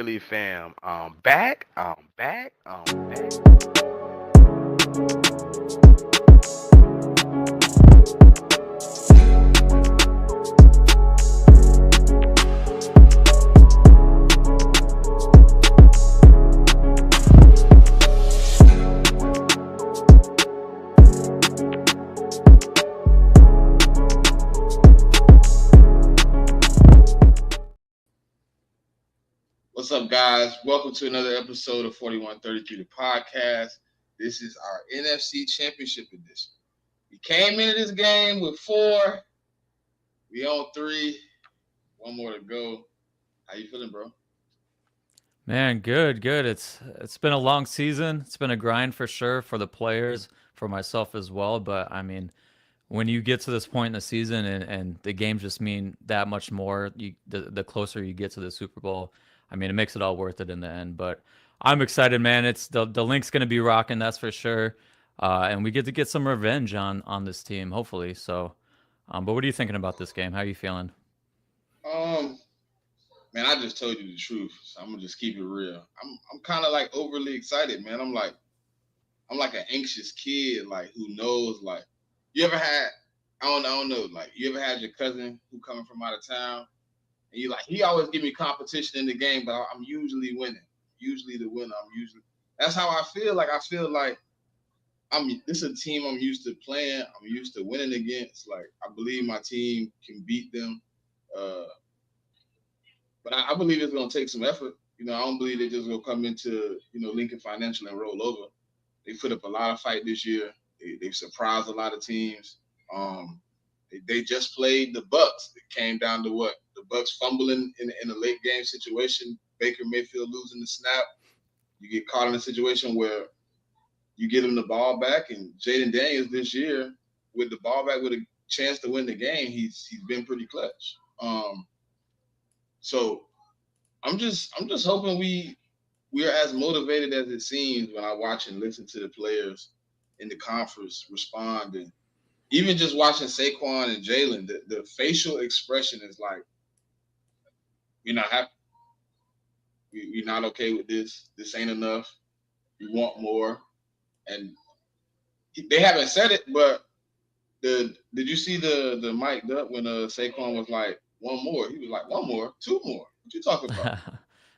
Philly fam? I'm back. What's up, guys? Welcome to another episode of 4133, the podcast. This is our NFC Championship edition. We came into this game with 4. We on 3. One more to go. How you feeling, bro? Man, good. It's been a long season. It's been a grind for sure for the players, for myself as well. But I mean, when you get to this point in the season and the games just mean that much more, the closer you get to the Super Bowl, I mean, it makes it all worth it in the end. But I'm excited, man. It's the link's gonna be rocking, that's for sure. And we get to get some revenge on this team, hopefully. So, but what are you thinking about this game? How are you feeling? Um, Man, I just told you the truth, so I'm gonna just keep it real. I'm kind of like overly excited, man. I'm like an anxious kid, like who knows, like you ever had I don't know, like you ever had your cousin who coming from out of town and you like he always give me competition in the game, but I'm usually winning. Usually the winner. I'm usually that's how I feel. Like I feel like this is a team I'm used to playing. I'm used to winning against. Like I believe my team can beat them. Uh, but I believe it's gonna take some effort. I don't believe they're just gonna come into Lincoln Financial and roll over. They put up a lot of fight this year. They've surprised a lot of teams. Um, they just played the Bucks. It came down to what the Bucks fumbling in a late game situation. Baker Mayfield losing the snap. You get caught in a situation where you get him the ball back, and Jaden Daniels this year with the ball back with a chance to win the game, he's been pretty clutch. So I'm just hoping we are as motivated as it seems when I watch and listen to the players in the conference respond, and even just watching Saquon and Jalen, the facial expression is like we're not happy, we're not okay with this. This ain't enough. We want more, and they haven't said it, but did you see the mic up when Saquon was like one more? He was like one more, two more. What you talking about?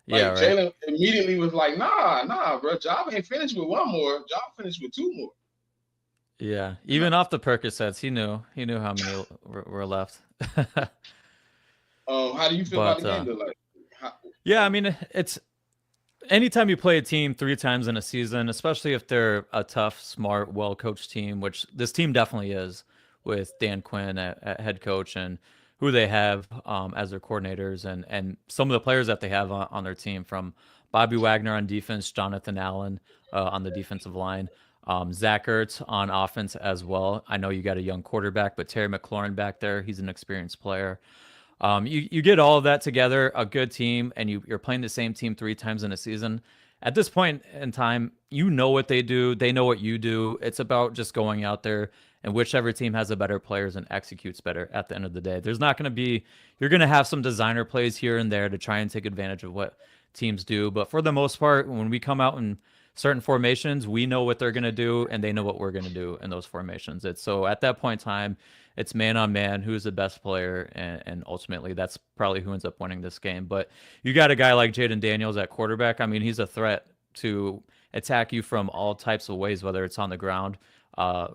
Yeah, Like right. Jalen immediately was like, nah, bro. Job ain't finished with one more. Job finished with two more. Yeah, You know. even off the Percocets, he knew how many were left. How do you feel about But the game though? Like, how, yeah, I like mean, it's anytime you play a team 3 times in a season, especially if they're a tough, smart, well-coached team, which this team definitely is, with Dan Quinn at head coach and who they have as their coordinators and some of the players that they have on their team, from Bobby Wagner on defense, Jonathan Allen on the defensive line, Zach Ertz on offense as well. I know you got a young quarterback, but Terry McLaurin back there, he's an experienced player. You get all of that together, a good team, and you're playing the same team 3 times in a season. At this point in time, you know what they do. They know what you do. It's about just going out there and whichever team has the better players and executes better at the end of the day. There's not going to be, you're going to have some designer plays here and there to try and take advantage of what teams do. But for the most part, when we come out in certain formations, we know what they're going to do and they know what we're going to do in those formations. It's so at that point in time, it's man on man, who's the best player, and ultimately that's probably who ends up winning this game. But you got a guy like Jaden Daniels at quarterback. I mean, he's a threat to attack you from all types of ways, whether it's on the ground,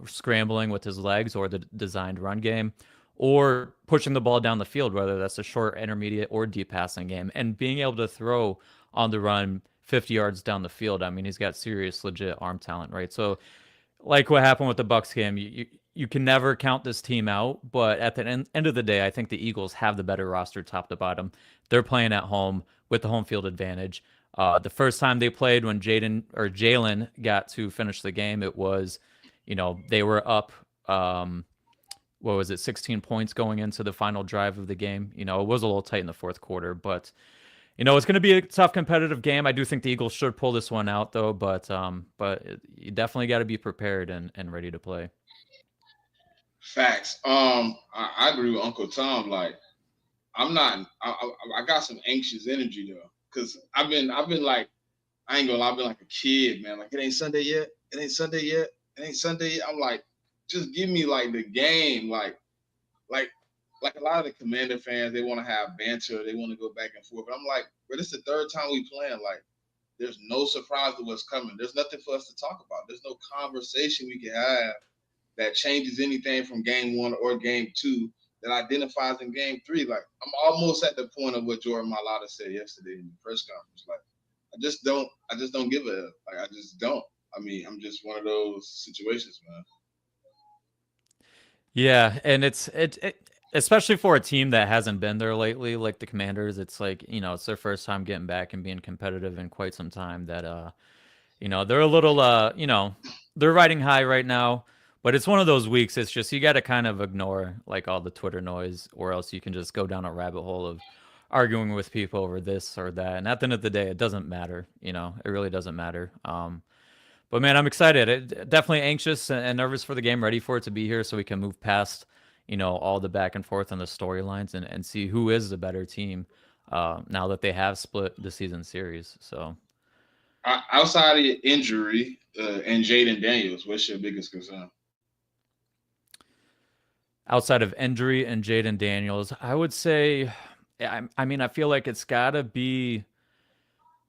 scrambling with his legs, or the designed run game, or pushing the ball down the field, whether that's a short, intermediate, or deep passing game, and being able to throw on the run 50 yards down the field. I mean, he's got serious, legit arm talent, right? So like what happened with the Bucks game, you can never count this team out. But at the end of the day, I think the Eagles have the better roster, top to bottom. They're playing at home with the home field advantage. The first time they played, when Jalen got to finish the game, it was, they were up. What was it, 16 points going into the final drive of the game. It was a little tight in the fourth quarter, but it's going to be a tough competitive game. I do think the Eagles should pull this one out, though. But you definitely got to be prepared and ready to play. facts. I agree with Uncle Tom. Like, I'm not. I got some anxious energy though, because I've been like, I ain't gonna lie, I've been like a kid, man. Like, it ain't Sunday yet. It ain't Sunday yet. It ain't Sunday yet. I'm like, just give me like the game, like like a lot of the Commander fans, they want to have banter, they want to go back and forth. But I'm like, but it's the third time we playing. Like, there's no surprise to what's coming. There's nothing for us to talk about. There's no conversation we can have that changes anything from game one or game two that identifies in game three. Like, I'm almost at the point of what Jordan Mailata said yesterday in the press conference. Like, I just don't give a like I just don't. I mean, I'm just one of those situations, man. Yeah, and it especially for a team that hasn't been there lately, like the Commanders. It's like it's their first time getting back and being competitive in quite some time. That they're a little they're riding high right now. But it's one of those weeks. It's just you got to kind of ignore like all the Twitter noise, or else you can just go down a rabbit hole of arguing with people over this or that. And at the end of the day, it doesn't matter. It really doesn't matter. But man, I'm excited. Definitely anxious and nervous for the game. Ready for it to be here, so we can move past, all the back and forth on the storylines and see who is the better team. Now that they have split the season series, so Outside of injury and Jaden Daniels, what's your biggest concern? outside of injury and Jaden Daniels, I would say, I mean, I feel like it's gotta be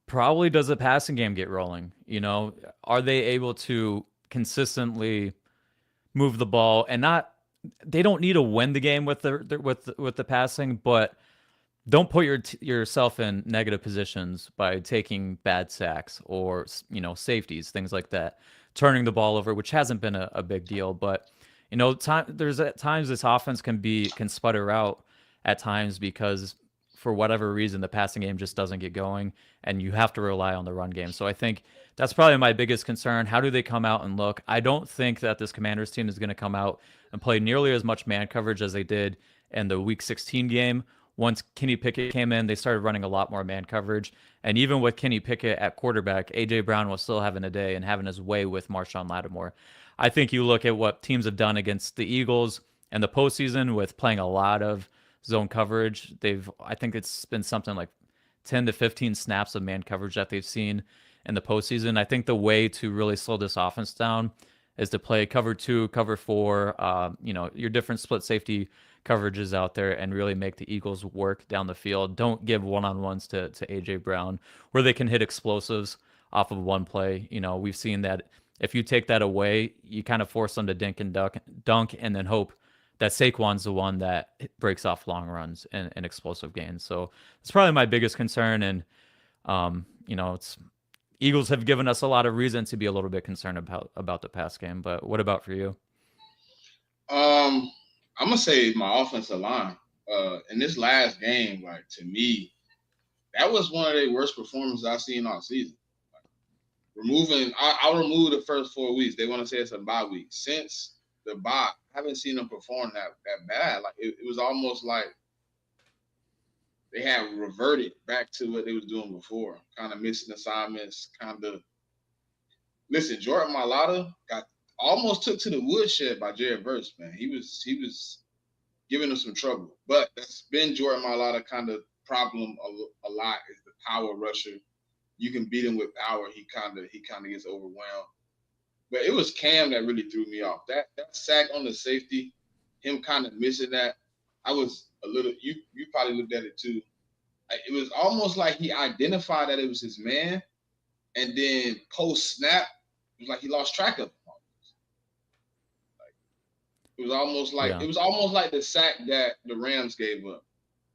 probably does the passing game get rolling? Are they able to consistently move the ball and not? They don't need to win the game with the passing, but don't put yourself in negative positions by taking bad sacks or safeties, things like that, turning the ball over, which hasn't been a big deal. But there's at times this offense can sputter out at times because for whatever reason the passing game just doesn't get going, and you have to rely on the run game. So I think that's probably my biggest concern. How do they come out and look? I don't think that this Commanders team is going to come out and play nearly as much man coverage as they did in the Week 16 game. Once Kenny Pickett came in, they started running a lot more man coverage. And even with Kenny Pickett at quarterback, A.J. Brown was still having a day and having his way with Marshawn Lattimore. I think you look at what teams have done against the Eagles and the postseason with playing a lot of zone coverage. I think it's been something like 10 to 15 snaps of man coverage that they've seen in the postseason. I think the way to really slow this offense down is to play cover two, cover four, your different split safety coverages out there and really make the Eagles work down the field. Don't give one-on-ones to A.J. Brown where they can hit explosives off of one play. We've seen that if you take that away, you kind of force them to dunk, and then hope that Saquon's the one that breaks off long runs and explosive gains. So it's probably my biggest concern. And, it's Eagles have given us a lot of reason to be a little bit concerned about the pass game. But what about for you? I'm gonna say my offensive line. In this last game, like, to me, that was one of the worst performances I've seen all season. I'll remove the first 4 weeks. They want to say it's a bye week. Since the bye, I haven't seen them perform that bad. Like, it was almost like they had reverted back to what they was doing before, kind of missing assignments, kind of. Listen, Jordan Mailata got almost took to the woodshed by Jared Verse, man. He was giving them some trouble, but that's been Jordan Mailata kind of problem a lot is the power rusher. You can beat him with power. He kind of gets overwhelmed. But it was Cam that really threw me off. That sack on the safety, him kind of missing that. I was a little. You probably looked at it too. It was almost like he identified that it was his man, and then post snap, it was like he lost track of him. Like, Yeah. it was almost like the sack that the Rams gave up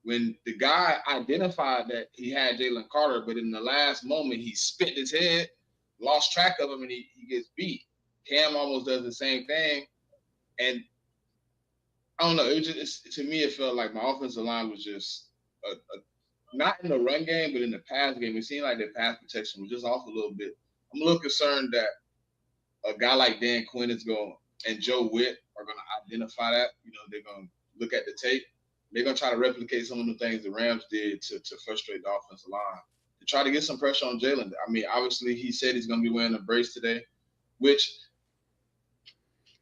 when the guy identified that he had Jalen Carter, but in the last moment he spit his head, lost track of him, and he gets beat. Cam almost does the same thing, and I don't know. It was to me, it felt like my offensive line was just not in the run game, but in the pass game. It seemed like their pass protection was just off a little bit. I'm a little concerned that a guy like Dan Quinn is going and Joe Witt are going to identify that. They're going to look at the tape. They're going to try to replicate some of the things the Rams did to frustrate the offensive line, to try to get some pressure on Jalen. I mean, obviously, he said he's going to be wearing a brace today, which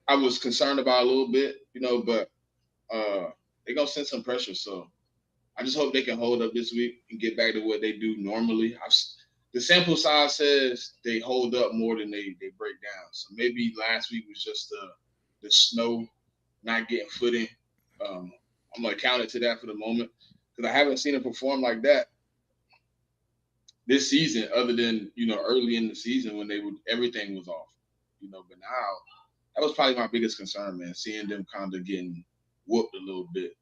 I was concerned about a little bit, but they're going to send some pressure. So I just hope they can hold up this week and get back to what they do normally. The sample size says they hold up more than they break down. So maybe last week was just the snow not getting footing. Um, I'm gonna count it to that for the moment because I haven't seen it perform like that this season, other than early in the season when everything was off. But now that was probably my biggest concern, man. Seeing them kind of getting whooped a little bit,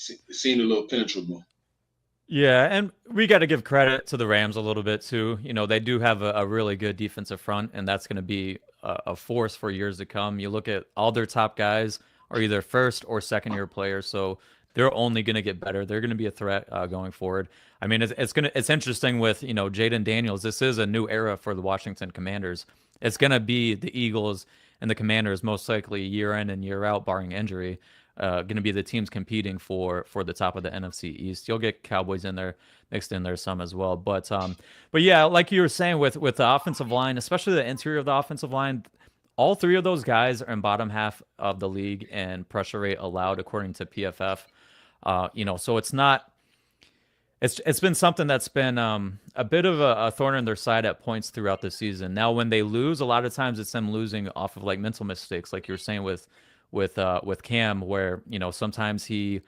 it seemed a little penetrable. Yeah, and we got to give credit to the Rams a little bit too. They do have a really good defensive front, and that's going to be a force for years to come. You look at all their top guys are either first or second year players, so they're only going to get better. They're going to be a threat going forward. I mean, it's interesting with Jaden Daniels. This is a new era for the Washington Commanders. It's going to be the Eagles and the Commanders most likely year in and year out, barring injury. Going to be the teams competing for the top of the NFC East. You'll get Cowboys in there, mixed in there some as well. But yeah, like you were saying with the offensive line, especially the interior of the offensive line, all three of those guys are in bottom half of the league in pressure rate allowed according to PFF. So it's not. It's been something that's been a bit of a thorn in their side at points throughout the season. Now, when they lose, a lot of times it's them losing off of like mental mistakes, like you were saying with Cam, where sometimes he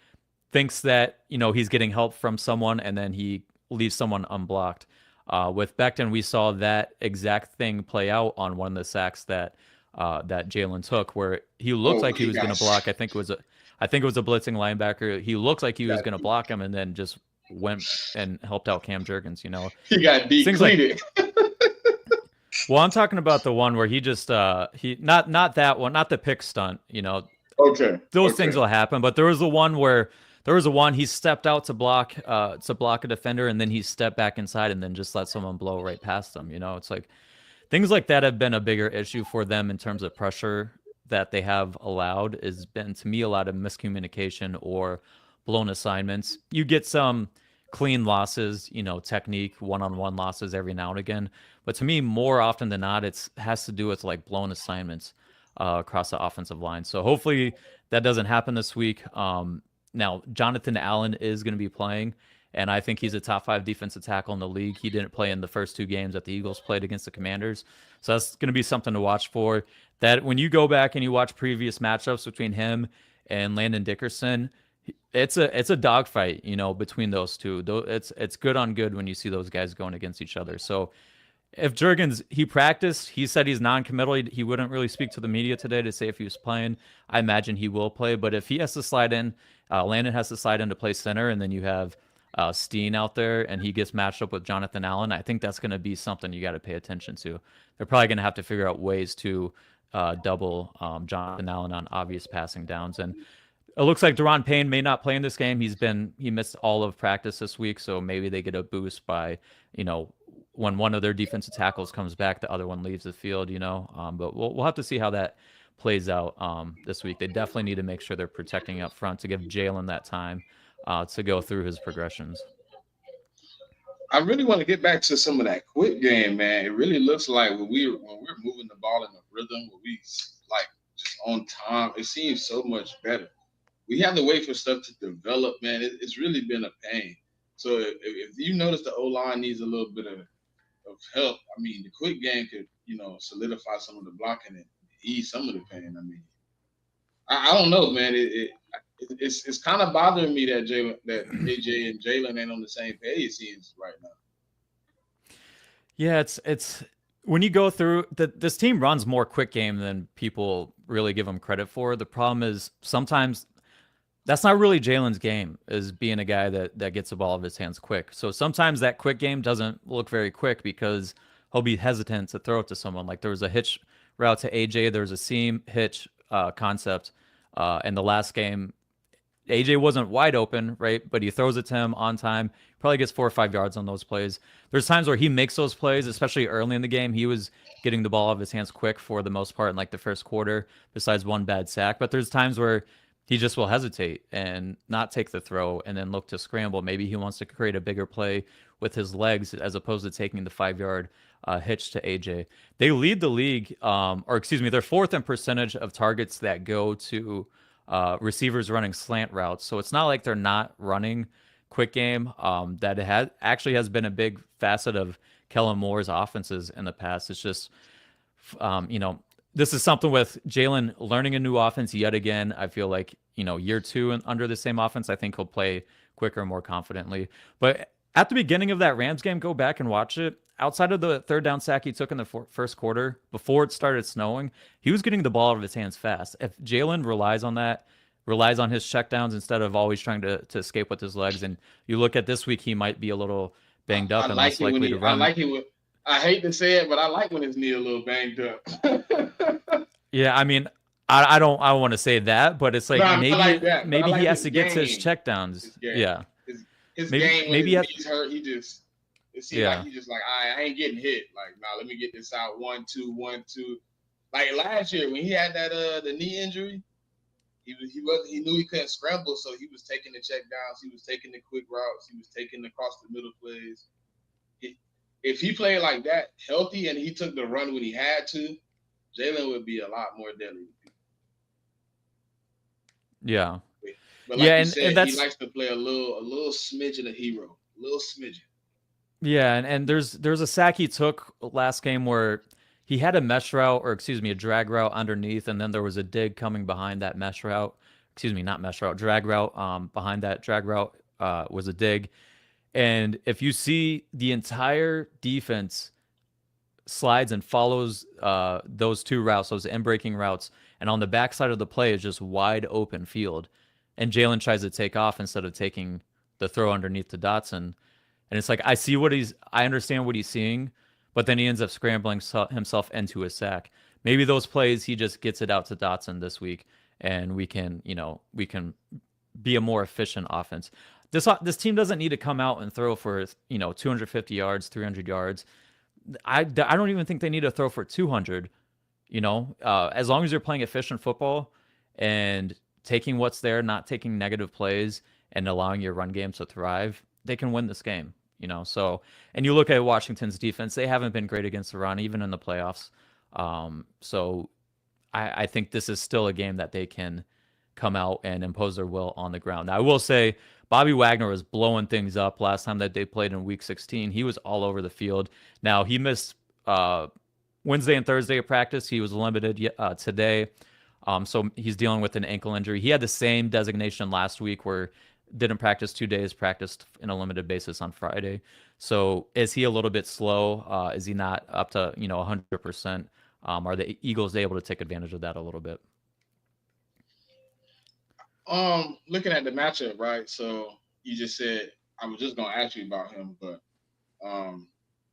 thinks that he's getting help from someone and then he leaves someone unblocked. With Becton, we saw that exact thing play out on one of the sacks that Jalen took, where he looked like he was going to block. I think it was a blitzing linebacker. He looked like he was going to block him, and then just went and helped out Cam Jurgens. He got depleted. Well, I'm talking about the one where he just he not that one, not the pick stunt. Okay. Those things will happen, but there was one he stepped out to block a defender, and then he stepped back inside and then just let someone blow right past him. It's like things like that have been a bigger issue for them in terms of pressure that they have allowed. Has been, to me, a lot of miscommunication or blown assignments. You get some clean losses, technique, one-on-one losses every now and again. But to me, more often than not, it has to do with like blown assignments across the offensive line. So hopefully that doesn't happen this week. Now, Jonathan Allen is going to be playing, and I think he's a top 5 defensive tackle in the league. He didn't play in the first 2 games that the Eagles played against the Commanders. So that's going to be something to watch for. That when you go back and you watch previous matchups between him and Landon Dickerson, it's a dogfight, between those two. It's good on good when you see those guys going against each other. So if Jurgens, he practiced, he said he's non-committal. He wouldn't really speak to the media today to say if he was playing. I imagine he will play, but if he has to slide in, Landon has to slide in to play center, and then you have Steen out there, and he gets matched up with Jonathan Allen. I think that's going to be something you got to pay attention to. They're probably going to have to figure out ways to double Jonathan Allen on obvious passing downs. And it looks like Daron Payne may not play in this game. He missed all of practice this week, so maybe they get a boost by, when one of their defensive tackles comes back, the other one leaves the field, But we'll have to see how that plays out this week. They definitely need to make sure they're protecting up front to give Jalen that time to go through his progressions. I really want to get back to some of that quick game, man. It really looks like when we're moving the ball in a rhythm, when we like just on time, it seems so much better. We have to wait for stuff to develop, man. It's really been a pain. So if you notice the O-line needs a little bit of help, I mean, the quick game could, solidify some of the blocking and ease some of the pain. I mean, I don't know, man. It's kind of bothering me that AJ and Jalen ain't on the same page, it seems, right now. Yeah, it's when you go through this team runs more quick game than people really give them credit for. The problem is sometimes that's not really Jalen's game, is being a guy that gets the ball out of his hands quick. So sometimes that quick game doesn't look very quick because he'll be hesitant to throw it to someone. Like there was a hitch route to AJ, there was a seam hitch concept in the last game. AJ wasn't wide open, right? But he throws it to him on time. Probably gets 4 or 5 yards on those plays. There's times where he makes those plays, especially early in the game. He was getting the ball out of his hands quick for the most part in like the first quarter, besides one bad sack. But there's times where he just will hesitate and not take the throw and then look to scramble. Maybe he wants to create a bigger play with his legs as opposed to taking the 5-yard hitch to AJ. They lead the league, they're 4th in percentage of targets that go to receivers running slant routes. So it's not like they're not running quick game. That has been a big facet of Kellen Moore's offenses in the past. It's just you know, this is something with Jalen learning a new offense yet again. I feel like, year two and under the same offense, I think he'll play quicker, more confidently. But at the beginning of that Rams game, go back and watch it. Outside of the third down sack he took in the first quarter, before it started snowing, he was getting the ball out of his hands fast. If Jalen relies on that, relies on his checkdowns instead of always trying to escape with his legs, and you look at this week, he might be a little banged up and less likely to I run. like it when I hate to say it, but I like when his knee a little banged up. Yeah, I mean, I don't want to say that, but it's like No, I like maybe that. But I maybe he like has his to get to his game. checkdowns. His game. Yeah, His maybe game when maybe his has, knees hurt, it seemed like yeah. he just like I ain't getting hit. Like, nah, let me get this out. 1-2, 1-2. Like last year when he had that the knee injury, he knew he couldn't scramble, so he was taking the check downs, he was taking the quick routes, he was taking the across the middle plays. If he played like that, healthy, and he took the run when he had to, Jalen would be a lot more deadly. Yeah. But like Yeah, you and said, he that's likes to play a little smidgen of hero, a little smidgen. yeah, and there's a sack he took last game where he had a mesh route, or excuse me, a drag route underneath, and then there was a dig coming behind that mesh route. Excuse me, not mesh route, drag route. Behind that drag route was a dig, and if you see the entire defense slides and follows those two routes, those end breaking routes, and on the backside of the play is just wide open field, and Jalen tries to take off instead of taking the throw underneath to Dotson, and it's like I understand what he's seeing, but then he ends up scrambling himself into a sack. Maybe those plays he just gets it out to Dotson this week, and we can be a more efficient offense. This team doesn't need to come out and throw for 250 yards, 300 yards. I don't even think they need to throw for 200. As long as you're playing efficient football and taking what's there, not taking negative plays, and allowing your run game to thrive, they can win this game. So, and you look at Washington's defense; they haven't been great against the run, even in the playoffs. So I think this is still a game that they can come out and impose their will on the ground. Now, I will say Bobby Wagner was blowing things up last time that they played in Week 16. He was all over the field. Now, he missed Wednesday and Thursday of practice. He was limited today. So he's dealing with an ankle injury. He had the same designation last week where didn't practice 2 days, practiced in a limited basis on Friday. So is he a little bit slow? Is he not up to 100%? Are the Eagles able to take advantage of that a little bit? Looking at the matchup, right? So you just said I was just gonna ask you about him, but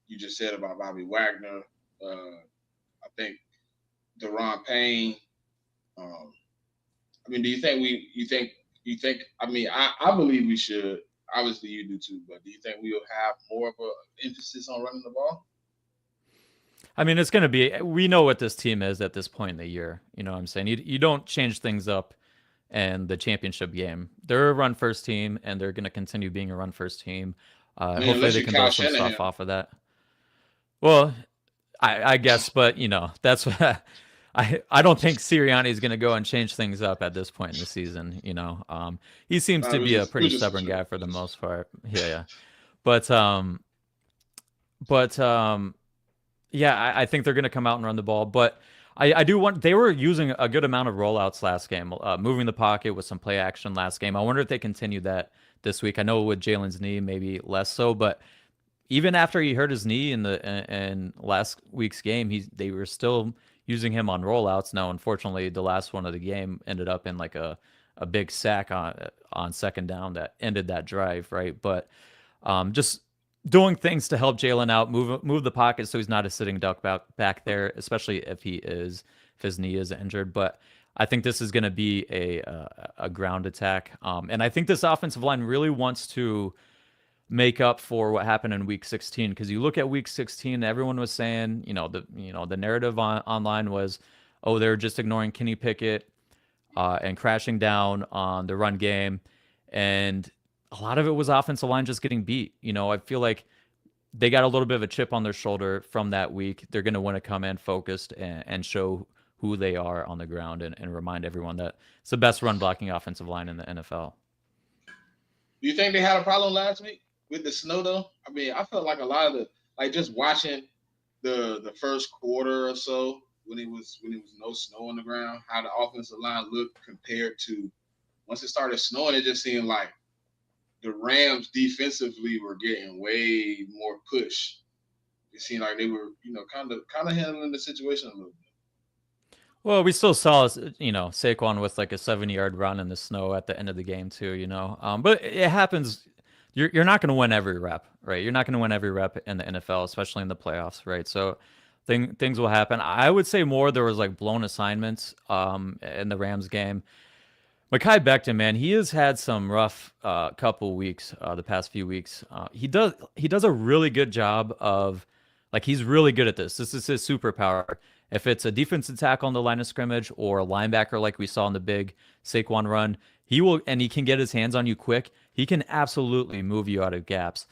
you just said about Bobby Wagner. I think Deron Payne. I mean, do you think you think? I mean, I believe we should. Obviously, you do too. But do you think we'll have more of an emphasis on running the ball? I mean, it's going to be. We know what this team is at this point in the year. You know what I'm saying? You don't change things up in the championship game. They're a run first team, and they're going to continue being a run first team. I mean, Hopefully, unless they you can Kyle build some Shanahan. stuff off of that. Well, I guess, but that's what I don't think Sirianni is going to go and change things up at this point in the season. He seems to be a pretty stubborn guy for the most part. Yeah. But yeah, I think they're going to come out and run the ball. But I do want. They were using a good amount of rollouts last game, moving the pocket with some play action last game. I wonder if they continue that this week. I know with Jalen's knee, maybe less so, but even after he hurt his knee in last week's game, they were still using him on rollouts. Now, unfortunately, the last one of the game ended up in like a big sack on second down that ended that drive, right? But just doing things to help Jalen out, move the pocket so he's not a sitting duck back there, especially if his knee is injured. But I think this is going to be a ground attack, and I think this offensive line really wants to make up for what happened in Week 16, because you look at Week 16, everyone was saying, the narrative online was, oh, they're just ignoring Kenny Pickett and crashing down on the run game, and a lot of it was offensive line just getting beat. I feel like they got a little bit of a chip on their shoulder from that week. They're going to want to come in focused and show who they are on the ground and remind everyone that it's the best run blocking offensive line in the NFL. Do you think they had a problem last week with the snow though? I mean, I felt like a lot of the like just watching the first quarter or so when it was no snow on the ground, how the offensive line looked compared to once it started snowing, it just seemed like the Rams defensively were getting way more push. It seemed like they were, kind of handling the situation a little bit. Well, we still saw, Saquon with like a 70-yard run in the snow at the end of the game too, But it happens. You're not going to win every rep, right? You're not going to win every rep in the NFL, especially in the playoffs, right? So things will happen. I would say more there was like blown assignments in the Rams game. Mekhi Becton, man, he has had some rough couple weeks, the past few weeks. He does a really good job of, like, he's really good at this. This is his superpower. If it's a defensive tackle on the line of scrimmage or a linebacker like we saw in the big Saquon run, he can get his hands on you quick. He can absolutely move you out of gaps.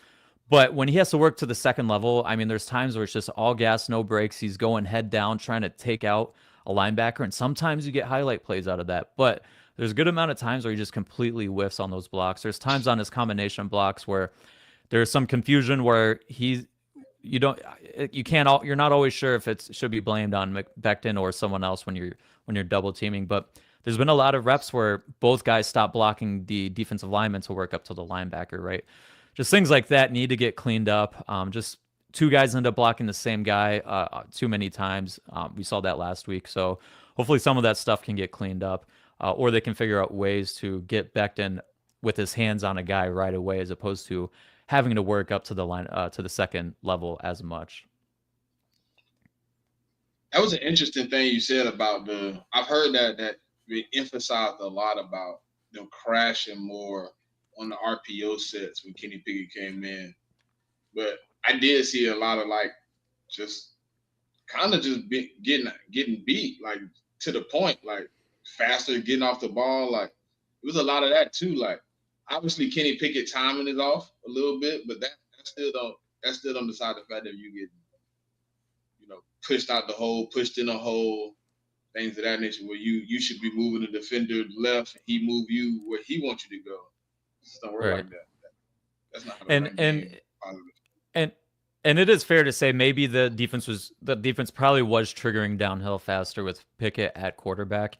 But when he has to work to the second level, I mean, there's times where it's just all gas, no brakes. He's going head down, trying to take out a linebacker, and sometimes you get highlight plays out of that. But there's a good amount of times where he just completely whiffs on those blocks. There's times on his combination blocks where there's some confusion where you're not always sure if it should be blamed on Becton or someone else when you're double teaming. But there's been a lot of reps where both guys stop blocking the defensive lineman to work up to the linebacker, right? Just things like that need to get cleaned up. Just two guys end up blocking the same guy too many times. We saw that last week. So hopefully some of that stuff can get cleaned up, or they can figure out ways to get Becton with his hands on a guy right away, as opposed to having to work up to the line to the second level as much. That was an interesting thing you said about the. I've heard that we emphasized a lot about them crashing more on the RPO sets when Kenny Pickett came in, but I did see a lot of like just kind of just getting beat like to the point, like faster getting off the ball. Like it was a lot of that too. Like obviously Kenny Pickett timing is off a little bit, but that still don't decide the fact that you get pushed out the hole, pushed in a hole, things of that nature where you should be moving the defender left, and he move you where he wants you to go. It just don't work Right. like that. That's not how the And run and game positive. and and it is fair to say maybe the defense probably was triggering downhill faster with Pickett at quarterback.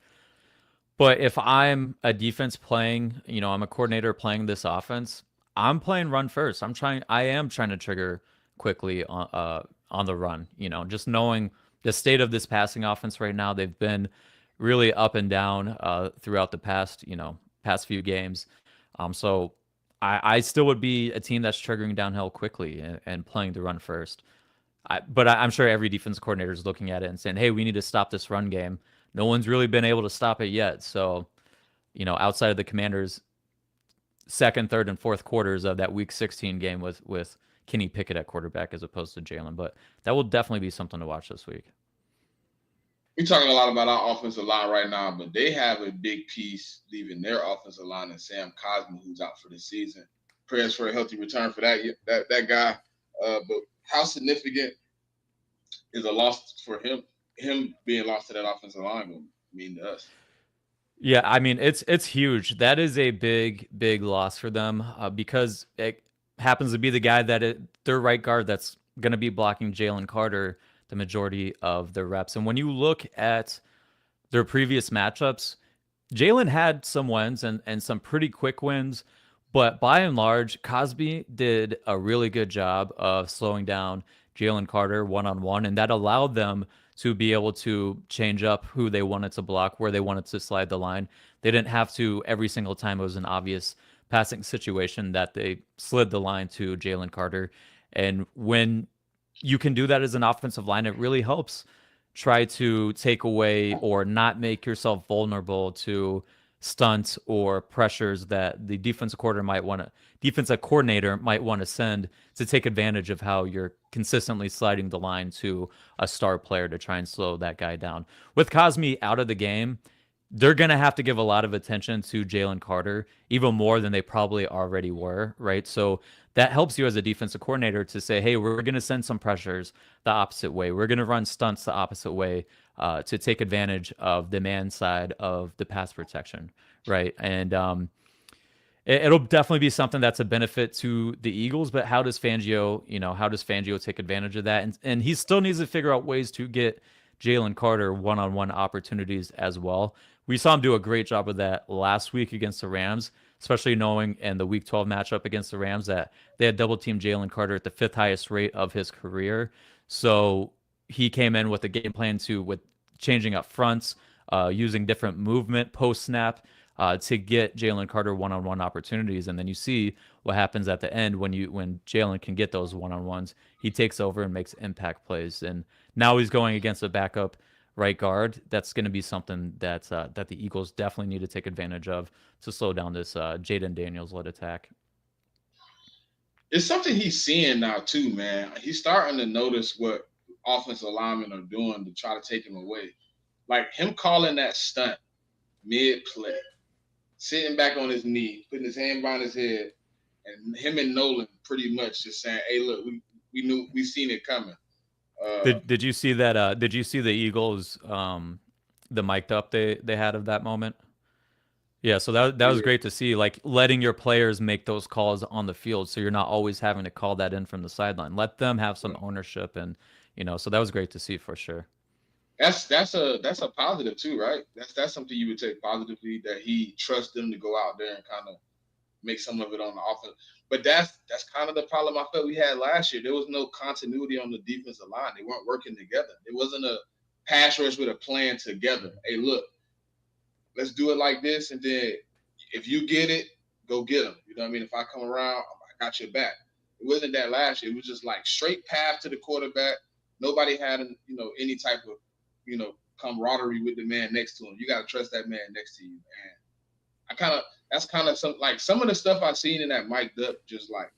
But if I'm a defense playing, I'm a coordinator playing this offense, I'm playing run first. I am trying to trigger quickly on the run. Just knowing the state of this passing offense right now, they've been really up and down throughout the past few games. So I still would be a team that's triggering downhill quickly and playing the run first. But I'm sure every defense coordinator is looking at it and saying, "Hey, we need to stop this run game." No one's really been able to stop it yet. So, outside of the Commanders' second, third, and fourth quarters of that Week 16 game with Kenny Pickett at quarterback as opposed to Jalen, but that will definitely be something to watch this week. We're talking a lot about our offensive line right now, but they have a big piece leaving their offensive line in Sam Cosmi, who's out for the season. Prayers for a healthy return for that guy. But how significant is a loss for him being lost to that offensive line will mean to us? Yeah, I mean it's huge. That is a big loss for them because it happens to be the guy their right guard that's going to be blocking Jalen Carter the majority of the reps. And when you look at their previous matchups, Jalen had some wins and some pretty quick wins, but by and large, Cosby did a really good job of slowing down Jalen Carter one-on-one, and that allowed them to be able to change up who they wanted to block, where they wanted to slide the line. They didn't have to every single time it was an obvious passing situation that they slid the line to Jalen Carter. And when you can do that as an offensive line, it really helps try to take away or not make yourself vulnerable to stunts or pressures that the defensive coordinator might want to send to take advantage of how you're consistently sliding the line to a star player to try and slow that guy down. With Cosmi out of the game, they're going to have to give a lot of attention to Jalen Carter, even more than they probably already were, right? So that helps you as a defensive coordinator to say, hey, we're going to send some pressures the opposite way. We're going to run stunts the opposite way to take advantage of the man side of the pass protection, right? And It'll definitely be something that's a benefit to the Eagles, but how does Fangio, how does Fangio take advantage of that? And he still needs to figure out ways to get Jalen Carter one-on-one opportunities as well. We saw him do a great job of that last week against the Rams, especially knowing in the Week 12 matchup against the Rams that they had double teamed Jalen Carter at the fifth highest rate of his career. So he came in with a game plan with changing up fronts, using different movement post snap to get Jalen Carter one-on-one opportunities, and then you see what happens at the end when Jalen can get those one-on-ones. He takes over and makes impact plays, and now he's going against a backup right guard. That's going to be something that the Eagles definitely need to take advantage of to slow down this Jaden Daniels-led attack. It's something he's seeing now too, man. He's starting to notice what offensive linemen are doing to try to take him away. Like him calling that stunt mid play, sitting back on his knee, putting his hand behind his head, and him and Nolan pretty much just saying, "Hey, look, we seen it coming." Did you see that? Did you see the Eagles the mic'd up they had of that moment? Yeah, so that was Yeah, great to see, like letting your players make those calls on the field, so you're not always having to call that in from the sideline. Let them have some ownership, and so that was great to see for sure. that's a positive too, right? That's something you would take positively that he trusts them to go out there and kind of make some of it on the offense. But that's kind of the problem I felt we had last year. There was no continuity on the defensive line. They weren't working together. It wasn't a pass rush with a plan together. Hey, look, let's do it like this, and then if you get it, go get them. You know what I mean? If I come around, I got your back. It wasn't that last year. It was just like straight path to the quarterback. Nobody had any type of camaraderie with the man next to him. You got to trust that man next to you. And that's kind of some of the stuff I seen in that mic'd up just like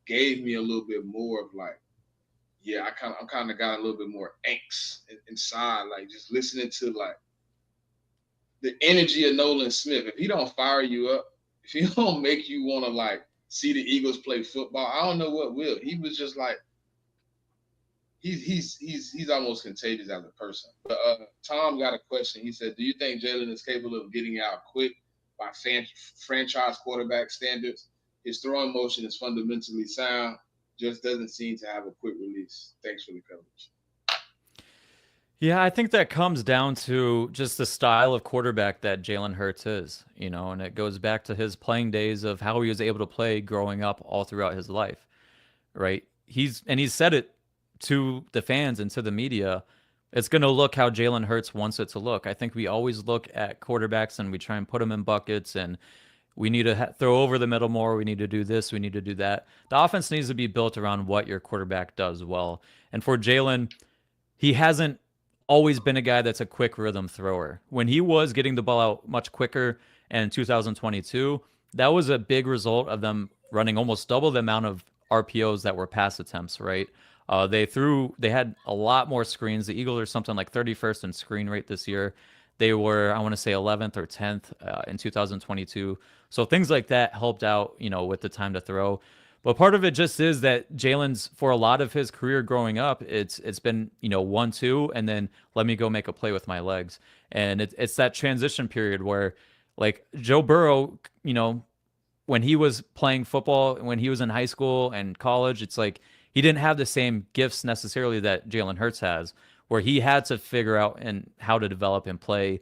gave me a little bit more of like, yeah, I'm kind of got a little bit more angst inside, like just listening to like the energy of Nolan Smith. If he don't fire you up, if he don't make you want to like see the Eagles play football, I don't know what will. He was just like he's almost contagious as a person. But Tom got a question. He said, "Do you think Jalen is capable of getting out quick by franchise quarterback standards? His throwing motion is fundamentally sound, just doesn't seem to have a quick release. Thanks for the coverage." Yeah, I think that comes down to just the style of quarterback that Jalen Hurts is, and it goes back to his playing days of how he was able to play growing up all throughout his life, right? He's said it to the fans and to the media. It's going to look how Jalen Hurts wants it to look. I think we always look at quarterbacks and we try and put them in buckets, and we need to throw over the middle more. We need to do this. We need to do that. The offense needs to be built around what your quarterback does well. And for Jalen, he hasn't always been a guy that's a quick rhythm thrower. When he was getting the ball out much quicker in 2022, that was a big result of them running almost double the amount of RPOs that were pass attempts, right? They had a lot more screens. The Eagles are something like 31st in screen rate this year. They were, I want to say, 11th or 10th in 2022. So things like that helped out, with the time to throw. But part of it just is that Jalen's, for a lot of his career growing up, it's been 1-2, and then let me go make a play with my legs, and it's that transition period where, like Joe Burrow, when he was playing football, when he was in high school and college, it's like he didn't have the same gifts necessarily that Jalen Hurts has, where he had to figure out and how to develop and play,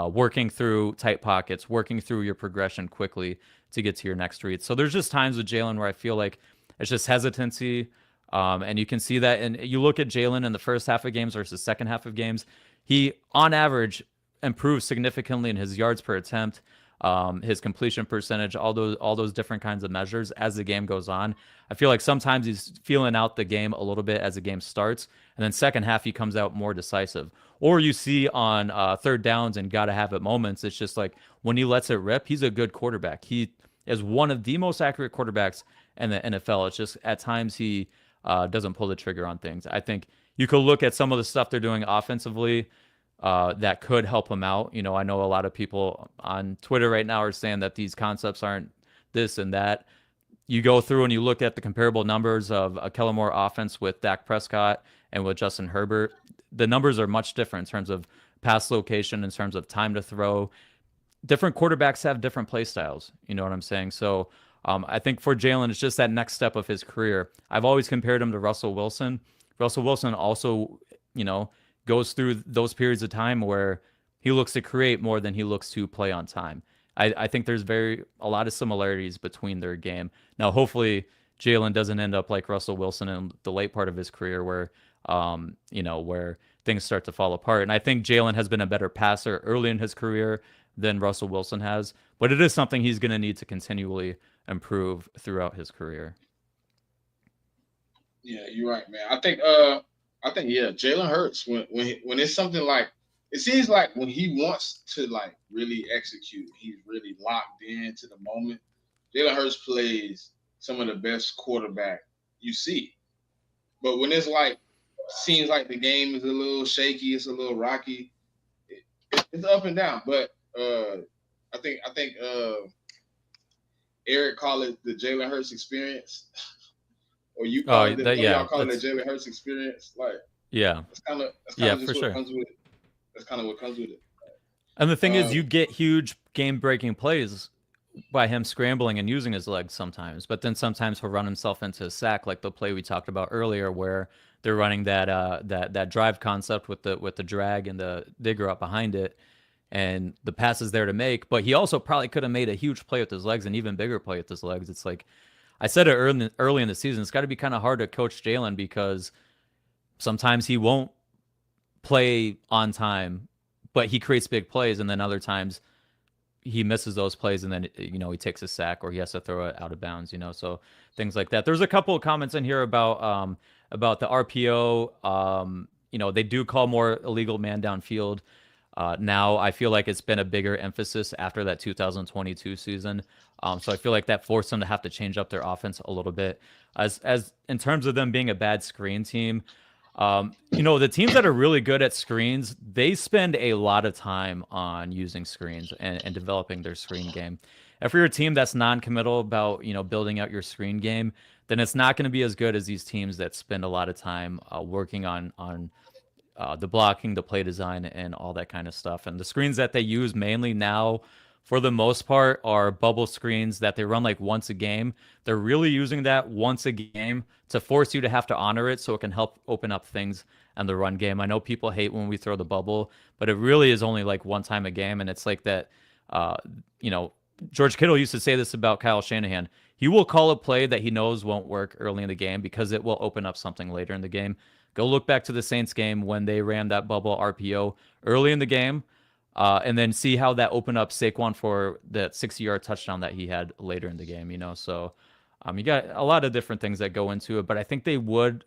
working through tight pockets, working through your progression quickly to get to your next read. So there's just times with Jalen where I feel like it's just hesitancy. And you can see that. And you look at Jalen in the first half of games versus second half of games, he on average improves significantly in his yards per attempt, his completion percentage, all those different kinds of measures as the game goes on. I feel like sometimes he's feeling out the game a little bit as the game starts, and then second half he comes out more decisive. Or you see on third downs and gotta have it moments, it's just like when he lets it rip, he's a good quarterback. He is one of the most accurate quarterbacks in the NFL. It's just at times he doesn't pull the trigger on things. I think you could look at some of the stuff they're doing offensively that could help him out. I know a lot of people on Twitter right now are saying that these concepts aren't this and that. You go through and you look at the comparable numbers of a Kellen Moore offense with Dak Prescott and with Justin Herbert. The numbers are much different in terms of pass location, in terms of time to throw. different quarterbacks have different play styles. You know what I'm saying? So I think for Jalen, it's just that next step of his career. I've always compared him to Russell Wilson. Russell Wilson also, you know, goes through those periods of time where he looks to create more than he looks to play on time. I think there's a lot of similarities between their game. Now, hopefully, Jalen doesn't end up like Russell Wilson in the late part of his career where, where things start to fall apart. And I think Jalen has been a better passer early in his career than Russell Wilson has, but it is something he's going to need to continually improve throughout his career. Yeah, you're right, man. I think yeah, Jalen Hurts when it's something like it seems like when he wants to like really execute, he's really locked into the moment. Jalen Hurts plays some of the best quarterback you see. But when it's like seems like the game is a little shaky, it's a little rocky. It's up and down. But I think Eric called it the Jalen Hurts experience, or you Oh, calling it, that or y'all yeah, calling it Jalen Hurts experience. Like yeah, that's kind yeah, of for just what sure. comes with it. That's kind of what comes with it. And the thing is, you Um, get huge game-breaking plays by him scrambling and using his legs sometimes, but then sometimes he'll run himself into a sack, like the play we talked about earlier, where they're running that drive concept with the drag and the digger up behind it, and the pass is there to make. But he also probably could have made a huge play with his legs, an even bigger play with his legs. It's like I said it early in the season. It's got to be kind of hard to coach Jalen because sometimes he won't play on time, but he creates big plays, and then other times he misses those plays and then he takes a sack or he has to throw it out of bounds, so things like that. There's a couple of comments in here about the RPO. They do call more illegal man downfield. Now I feel like it's been a bigger emphasis after that 2022 season. So I feel like that forced them to have to change up their offense a little bit. As in terms of them being a bad screen team, the teams that are really good at screens, they spend a lot of time on using screens and developing their screen game. If you're a team that's non-committal about, building out your screen game, then it's not going to be as good as these teams that spend a lot of time working on the blocking, the play design, and all that kind of stuff. And the screens that they use mainly now, for the most part, are bubble screens that they run like once a game. They're really using that once a game to force you to have to honor it so it can help open up things and the run game. I know people hate when we throw the bubble, but it really is only like one time a game. And it's like that, uh, you know, George Kittle used to say this about Kyle Shanahan. He will call a play that he knows won't work early in the game because it will open up something later in the game. Go look back to the Saints game when they ran that bubble RPO early in the game, and then see how that opened up Saquon for that 60-yard touchdown that he had later in the game. So you got a lot of different things that go into it, but I think they would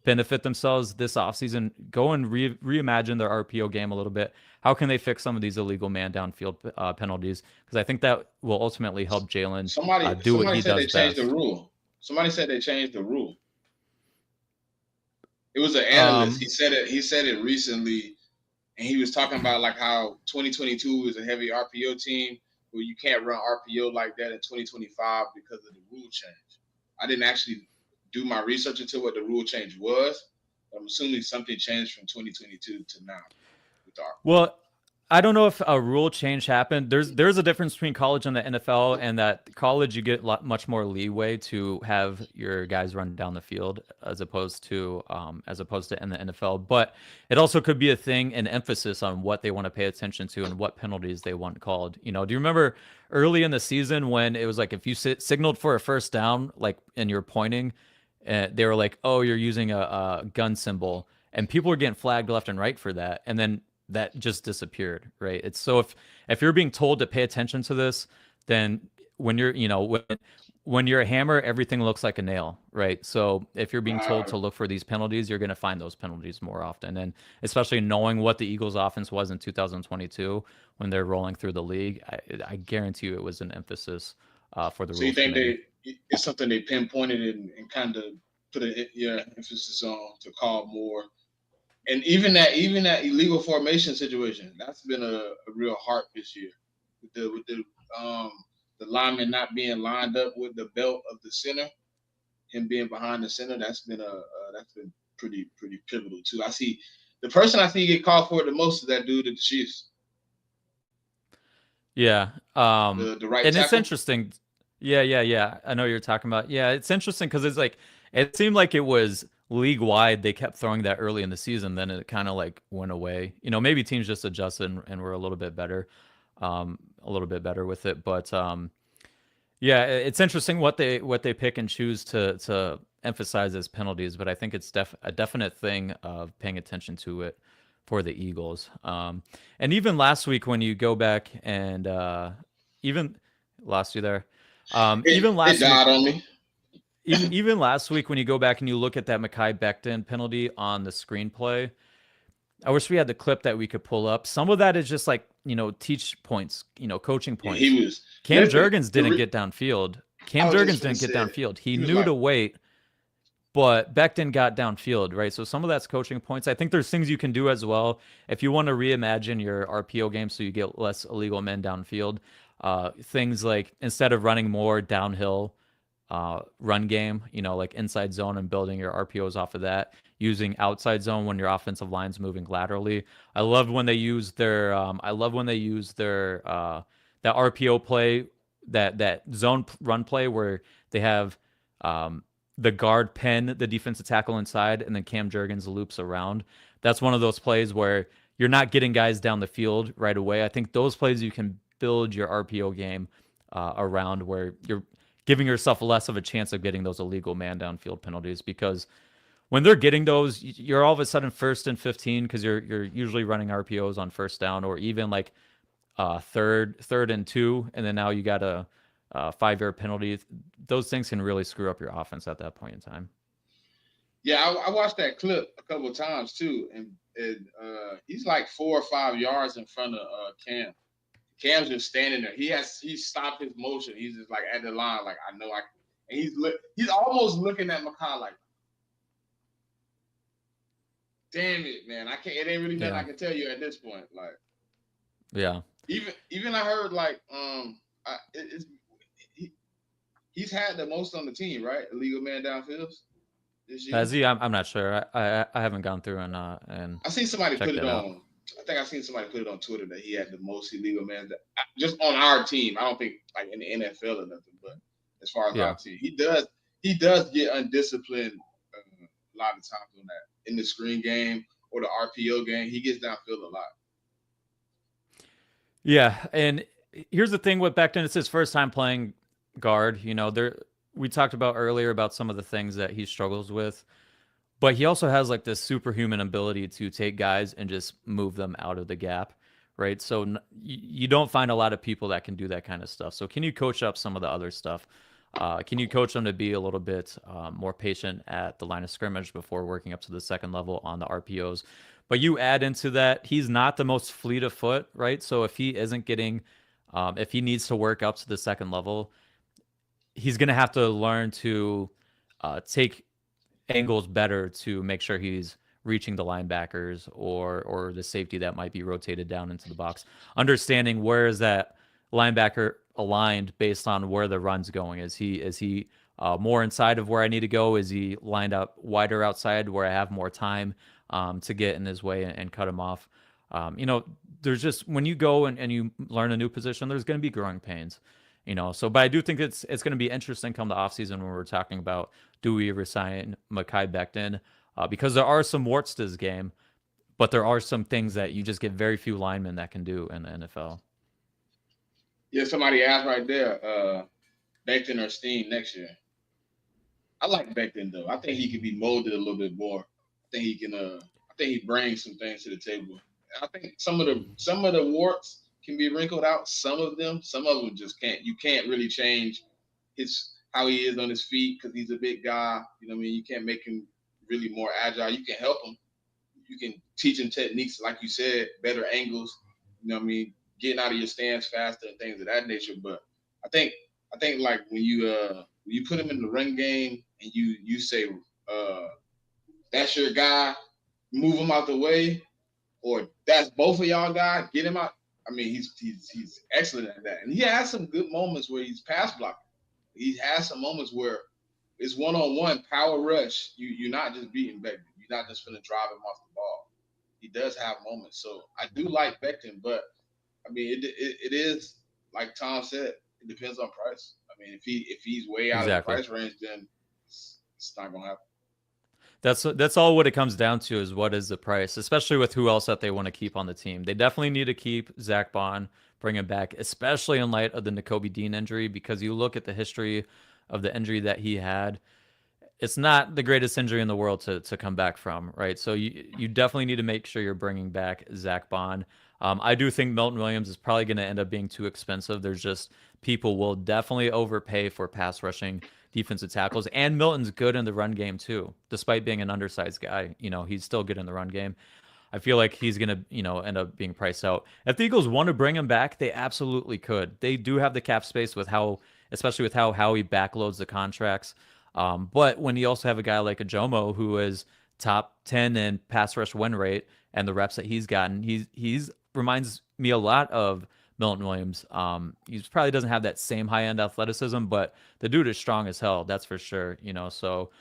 benefit themselves this offseason. Go and reimagine their RPO game a little bit. How can they fix some of these illegal man downfield penalties? Because I think that will ultimately help Jalen do what somebody he said does they changed the best. rule. Somebody said they changed the rule. It was an analyst. Um, He said it recently, and he was talking about like how 2022 is a heavy RPO team, where you can't run RPO like that in 2025 because of the rule change. I didn't actually do my research into what the rule change was. I'm assuming something changed from 2022 to now with our. Well, I don't know if a rule change happened. There's a difference between college and the NFL, and that college you get much more leeway to have your guys run down the field as opposed to in the NFL. But it also could be a thing, an emphasis on what they want to pay attention to and what penalties they want called. Do you remember early in the season when it was like if you signaled for a first down, like and you're pointing, they were like, "Oh, you're using a gun symbol," and people were getting flagged left and right for that, and then that just disappeared, right? It's so if you're being told to pay attention to this, then when you're when you're a hammer, everything looks like a nail, right? So if you're being told Uh, to look for these penalties, you're going to find those penalties more often, and especially knowing what the Eagles' offense was in 2022 when they're rolling through the league, I guarantee you it was an emphasis for the so you rules think committee. it's something they pinpointed and kind of put a yeah emphasis on to call more, and even that illegal formation situation that's been a real heart this year um the lineman not being lined up with the belt of the center, him being behind the center. That's been pretty pivotal too. I see the person I see get called for it the most is that dude at the Chiefs. Yeah. the right And it's tackle. interesting. Yeah. I know you're talking about. Yeah, it's interesting because it's like it seemed like it was league wide. They kept throwing that early in the season, then it kind of like went away. Maybe teams just adjusted and were a little bit better with it. But yeah, it's interesting what they pick and choose to emphasize as penalties. But I think it's a definite thing of paying attention to it for the Eagles. And even last week when you go back and even lost you there. Even It last week, died on me. even last week when you go back and you look at that Mekhi Becton penalty on the screenplay, I wish we had the clip that we could pull up. Some of that is just like teach points, coaching Yeah, points. he was Cam listen. Jurgens didn't get downfield. I Cam was just Jurgens gonna didn't get say downfield. He he was knew like, to wait, but Becton got downfield, right? So some of that's coaching points. I think there's things you can do as well if you want to reimagine your RPO game so you get less illegal men downfield. Things like instead of running more downhill run game, like inside zone and building your RPOs off of that, using outside zone when your offensive line's moving laterally. I love when they use their that RPO play, that zone run play where they have um, the guard pen the defensive tackle inside, and then Cam Jurgens loops around. That's one of those plays where you're not getting guys down the field right away. I think those plays you can build your RPO game around where you're giving yourself less of a chance of getting those illegal man downfield penalties because when they're getting those, you're all of a sudden 1st and 15 because you're usually running RPOs on first down or even like third and 2, and then now you got a 5-yard penalty. Those things can really screw up your offense at that point in time. yeah, I watched that clip a couple of times too, and he's like 4 or 5 yards in front of Cam. Cam's just standing there. He stopped his motion. He's just like at the line, like I know I. And he's almost looking at McCall like, damn it, man, I can't. It ain't really nothing I Yeah. can tell you at this point. Like Yeah. even I heard like it's he, he's had the most on the team, right? Illegal man downfields this year. Has he? I'm not sure. I haven't gone through and I seen somebody put checked it that out. on. I think I seen somebody put it on Twitter that he had the most illegal man just on our team. I don't think like in the NFL or nothing, but as far as our Yeah. team, he does get undisciplined a lot of times on that in the screen game or the RPO game. He gets downfield a lot. Yeah, and here's the thing with Becton. It's his first time playing guard. There we talked about earlier about some of the things that he struggles with, but he also has like this superhuman ability to take guys and just move them out of the gap, right? So you don't find a lot of people that can do that kind of stuff. So can you coach up some of the other stuff? Can you coach them to be a little bit more patient at the line of scrimmage before working up to the second level on the RPOs? But you add into that, he's not the most fleet of foot, right? So if he isn't getting, if he needs to work up to the second level, he's going to have to learn to take angles better to make sure he's reaching the linebackers or the safety that might be rotated down into the box. Understanding where is that linebacker aligned based on where the run's going. Is he more inside of where I need to go? Is he lined up wider outside where I have more time to get in his way and cut him off? There's just when you go and you learn a new position, there's going to be growing pains. So but I do think it's going to be interesting come the offseason when we're talking about do we resign Mekhi Becton because there are some warts to his game, but there are some things that you just get very few linemen that can do in the NFL. Yeah, somebody asked right there, Becton or Steen next year. I like Becton though. I think he could be molded a little bit more. I think he can. I think he brings some things to the table. I think some of the warts can be wrinkled out. Some of them just can't. You can't really change his how he is on his feet because he's a big guy. You know what I mean? You can't make him really more agile. You can help him. You can teach him techniques, like you said, better angles. You know what I mean? Getting out of your stance faster and things of that nature. But I think I think like when you put him in the run game and you say that's your guy, move him out the way, or that's both of y'all guys, get him out. I mean, he's excellent at that, and he has some good moments where he's pass blocking. He has some moments where it's one on one power rush. You're not just beating Becton. You're not just gonna drive him off the ball. He does have moments, so I do like Becton, but I mean, it is. like Tom said, it depends on price. I mean, if he's way out of the Exactly. price range, then it's not gonna happen. That's all what it comes down to is what is the price, especially with who else that they want to keep on the team. They definitely need to keep Zach Bond, bring him back, especially in light of the Nakobe Dean injury, because you look at the history of the injury that he had. It's not the greatest injury in the world to come back from, right? So you definitely need to make sure you're bringing back Zach Bond. I do think Milton Williams is probably going to end up being too expensive. There's just people will definitely overpay for pass rushing defensive tackles, and Milton's good in the run game too, despite being an undersized guy. He's still good in the run game. I feel like he's gonna, end up being priced out. If the Eagles want to bring him back, they absolutely could. They do have the cap space with especially with how Howie backloads the contracts. But when you also have a guy like a Jomo who is top 10 in pass rush win rate and the reps that he's gotten, he's reminds me a lot of Milton Williams. He probably doesn't have that same high end athleticism, but the dude is strong as hell. That's for sure. So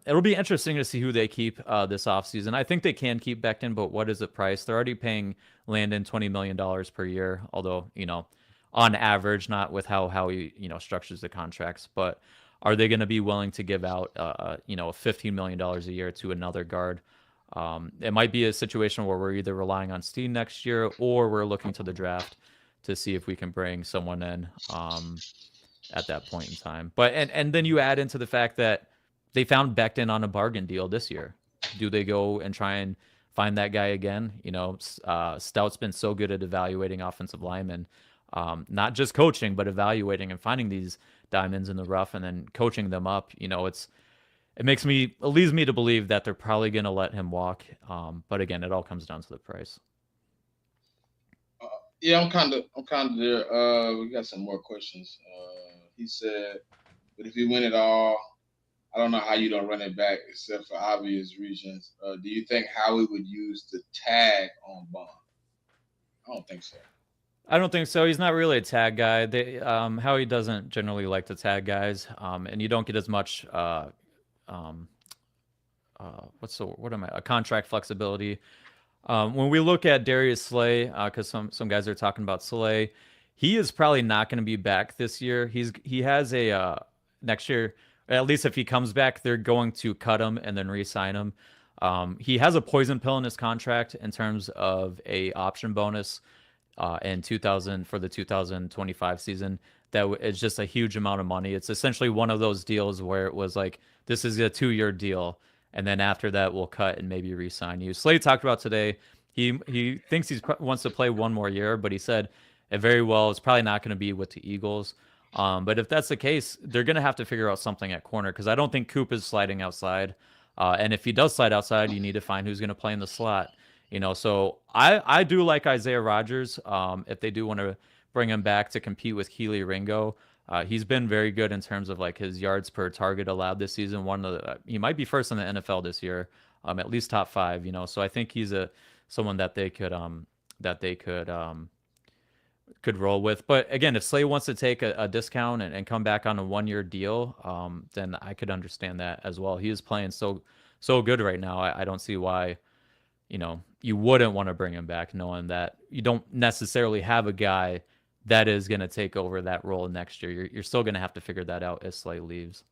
it'll be interesting to see who they keep this offseason. I think they can keep Becton, but what is the price? They're already paying Landon $20 million per year, although, on average, not with how he, structures the contracts. But are they going to be willing to give out, $15 million a year to another guard? It might be a situation where we're either relying on Steen next year or we're looking to the draft to see if we can bring someone in. At that point in time. But and then you add into the fact that they found Becton on a bargain deal this year. Do they go and try and find that guy again? Stout's been so good at evaluating offensive linemen, not just coaching, but evaluating and finding these diamonds in the rough and then coaching them up. It leads me to believe that they're probably going to let him walk. But again, it all comes down to the price. Yeah, I'm kind of there. We got some more questions. He said, but if you win it all, I don't know how you don't run it back except for obvious reasons. Do you think Howie would use the tag on Bond? I don't think so. I don't think so. He's not really a tag guy. Howie doesn't generally like to tag guys, and you don't get as much um, a contract flexibility. When we look at Darius Slay, because some guys are talking about Slay, he is probably not going to be back this year. He has a next year. At least if he comes back, they're going to cut him and then re-sign him. He has a poison pill in his contract in terms of a option bonus in 2000 for the 2025 season. That is just a huge amount of money. It's essentially one of those deals where it was like, this is a 2-year deal, and then after that we'll cut and maybe re-sign you. Slade talked about today. He thinks he wants to play one more year, but he said it very well. It's probably not going to be with the Eagles. But if that's the case, they're going to have to figure out something at corner because I don't think Coop is sliding outside. And if he does slide outside, you need to find who's going to play in the slot. So I do like Isaiah Rodgers. If they do want to bring him back to compete with Keely Ringo, he's been very good in terms of like his yards per target allowed this season. He might be first in the NFL this year, at least top 5. So I think he's someone that they could roll with. But again, if Slay wants to take a discount and come back on a 1-year deal, then I could understand that as well. He is playing so good right now. I don't see why you wouldn't want to bring him back, knowing that you don't necessarily have a guy that is going to take over that role next year. You're still going to have to figure that out if Slay leaves.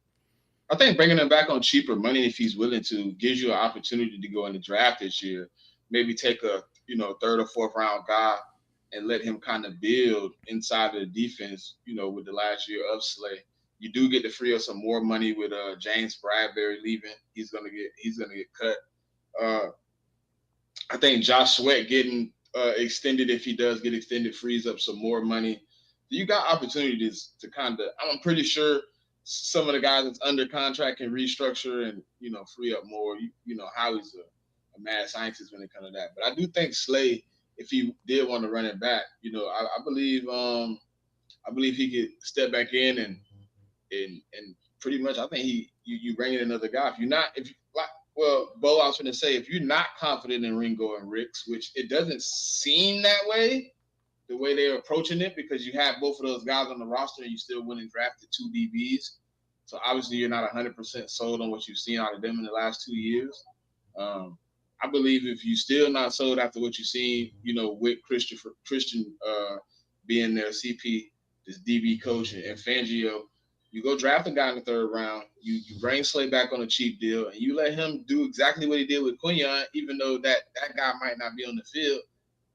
I think bringing him back on cheaper money, if he's willing to, gives you an opportunity to go in the draft this year. Maybe take a third or fourth round guy and let him kind of build inside of the defense. With the last year of Slay, you do get to free up some more money with James Bradbury leaving. He's gonna get cut. I think Josh Sweat getting extended, if he does get extended, frees up some more money. You got opportunities to kind of. I'm pretty sure some of the guys that's under contract can restructure and free up more. Howie's a mad scientist when it comes to that. But I do think Slay, if he did want to run it back, I believe he could step back in and pretty much I think you bring in another guy. Bo, I was going to say, if you're not confident in Ringo and Ricks, which it doesn't seem that way, the way they're approaching it, because you have both of those guys on the roster and you still went and drafted 2 DBs. So obviously you're not 100% sold on what you've seen out of them in the last 2 years. I believe if you're still not sold after what you've seen, with Christian being their CP, this DB coach, and Fangio. You go draft a guy in the third round. You bring Slay back on a cheap deal, and you let him do exactly what he did with Quinion, even though that guy might not be on the field.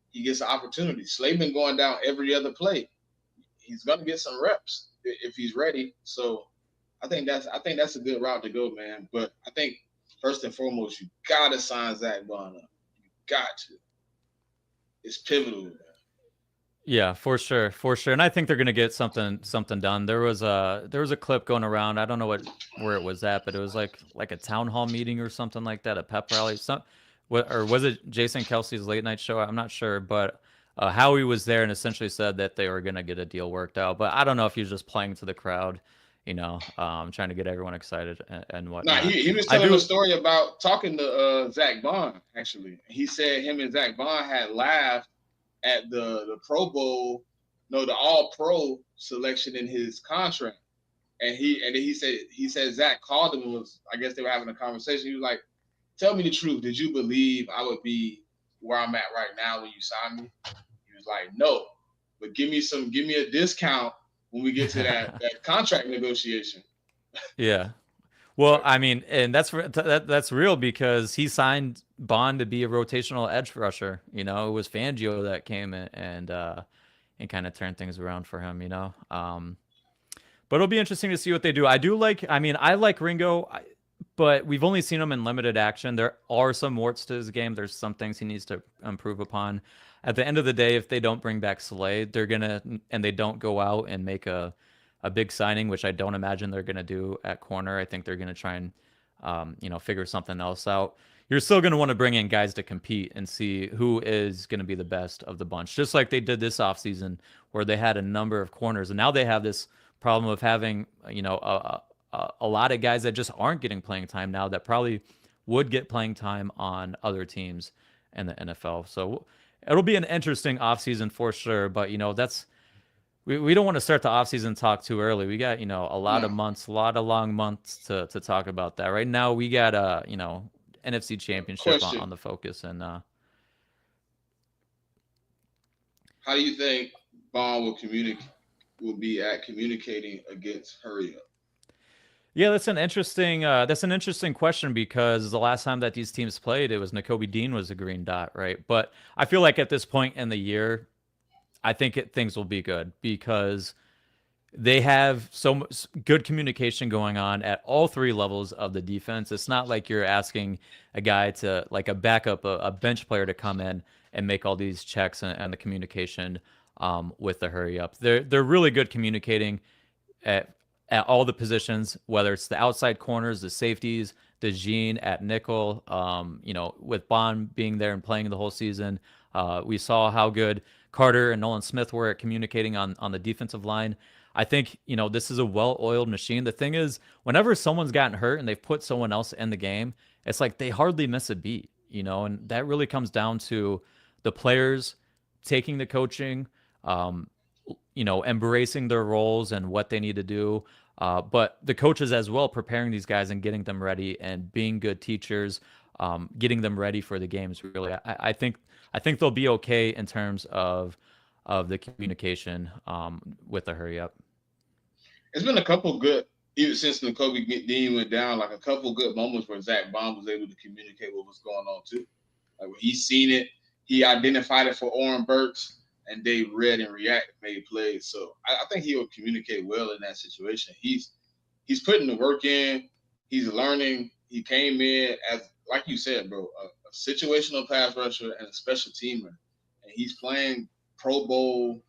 He gets an opportunity. Slay been going down every other play. He's gonna get some reps if he's ready. So I think that's a good route to go, man. But I think first and foremost, you gotta sign Zach Bond up. You got to. It's pivotal, man. Yeah, for sure, for sure. And I think they're gonna get something done. There was a clip going around. I don't know where it was at, but it was like a town hall meeting or something like that, a pep rally. Or was it Jason Kelsey's late night show? I'm not sure, but Howie was there and essentially said that they were gonna get a deal worked out. But I don't know if he was just playing to the crowd, trying to get everyone excited and Nah, whatnot. he was I telling a do. story about talking to Zach Bond, actually. He said him and Zach Bond had laughed at the Pro Bowl, no, the All Pro selection in his contract. And he said Zach called him and I guess they were having a conversation. He was like, "Tell me the truth. Did you believe I would be where I'm at right now when you signed me?" He was like, "No, but give me a discount when we get to that contract negotiation." Yeah. Well, I mean, and that's real because he signed Bond to be a rotational edge rusher. It was Fangio that came in and kind of turned things around for him. But it'll be interesting to see what they do. I like Ringo, but we've only seen him in limited action. There are some warts to his game. There's some things he needs to improve upon. At the end of the day, if they don't bring back Slade, and they don't go out and make a big signing, which I don't imagine they're going to do at corner. I think they're going to try and, figure something else out. You're still going to want to bring in guys to compete and see who is going to be the best of the bunch, just like they did this offseason where they had a number of corners. And now they have this problem of having, a lot of guys that just aren't getting playing time now that probably would get playing time on other teams in the NFL. So it'll be an interesting offseason for sure. But, we don't want to start the offseason talk too early. We got, a lot of months, a lot of long months to talk about that. Right now, we got, NFC Championship on the focus. And how do you think Bond will be at communicating against Hurry Up? Yeah, that's an interesting question because the last time that these teams played, it was Nakobe Dean was a green dot, right? But I feel like at this point in the year, I think things will be good because they have so much good communication going on at all three levels of the defense. It's not like you're asking a guy to, like a backup, a bench player to come in and make all these checks and the communication with the hurry up. They're really good communicating at all the positions, whether it's the outside corners, the safeties, the Gene at nickel, with Bond being there and playing the whole season. We saw how good Carter and Nolan Smith were at communicating on the defensive line. I think, this is a well-oiled machine. The thing is, whenever someone's gotten hurt and they've put someone else in the game, it's like they hardly miss a beat, and that really comes down to the players taking the coaching, embracing their roles and what they need to do. But the coaches as well, preparing these guys and getting them ready and being good teachers, getting them ready for the games. Really, I think they'll be okay in terms of the communication with the hurry up. It's been a couple good, even since Nakobe Dean went down, like a couple good moments where Zach Bond was able to communicate what was going on too. Like when he seen it, he identified it for Oren Burks, and they read and reacted, made plays. So I think he'll communicate well in that situation. He's putting the work in. He's learning. He came in as, like you said, bro, a situational pass rusher and a special teamer, and he's playing Pro Bowl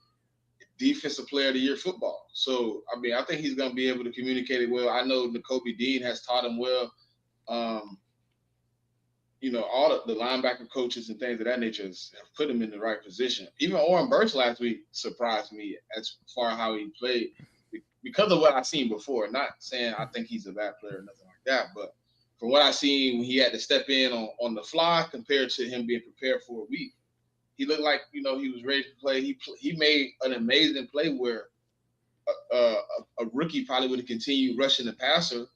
Defensive Player of the Year football. So I think he's going to be able to communicate it well. I know Nakobe Dean has taught him well. All the linebacker coaches and things of that nature have put him in the right position. Even Oren Burks last week surprised me as far as how he played because of what I've seen before. Not saying I think he's a bad player or nothing like that, but from what I've seen when he had to step in on the fly compared to him being prepared for a week, he looked like, he was ready to play. He made an amazing play where a rookie probably would have continued rushing the passer.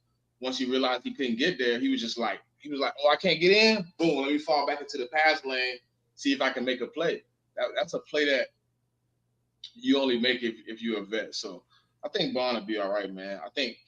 Once he realized he couldn't get there, he was like, oh, I can't get in? Boom, let me fall back into the pass lane, see if I can make a play. That's a play that you only make it if you're a vet. So I think Bond will be all right, man. I think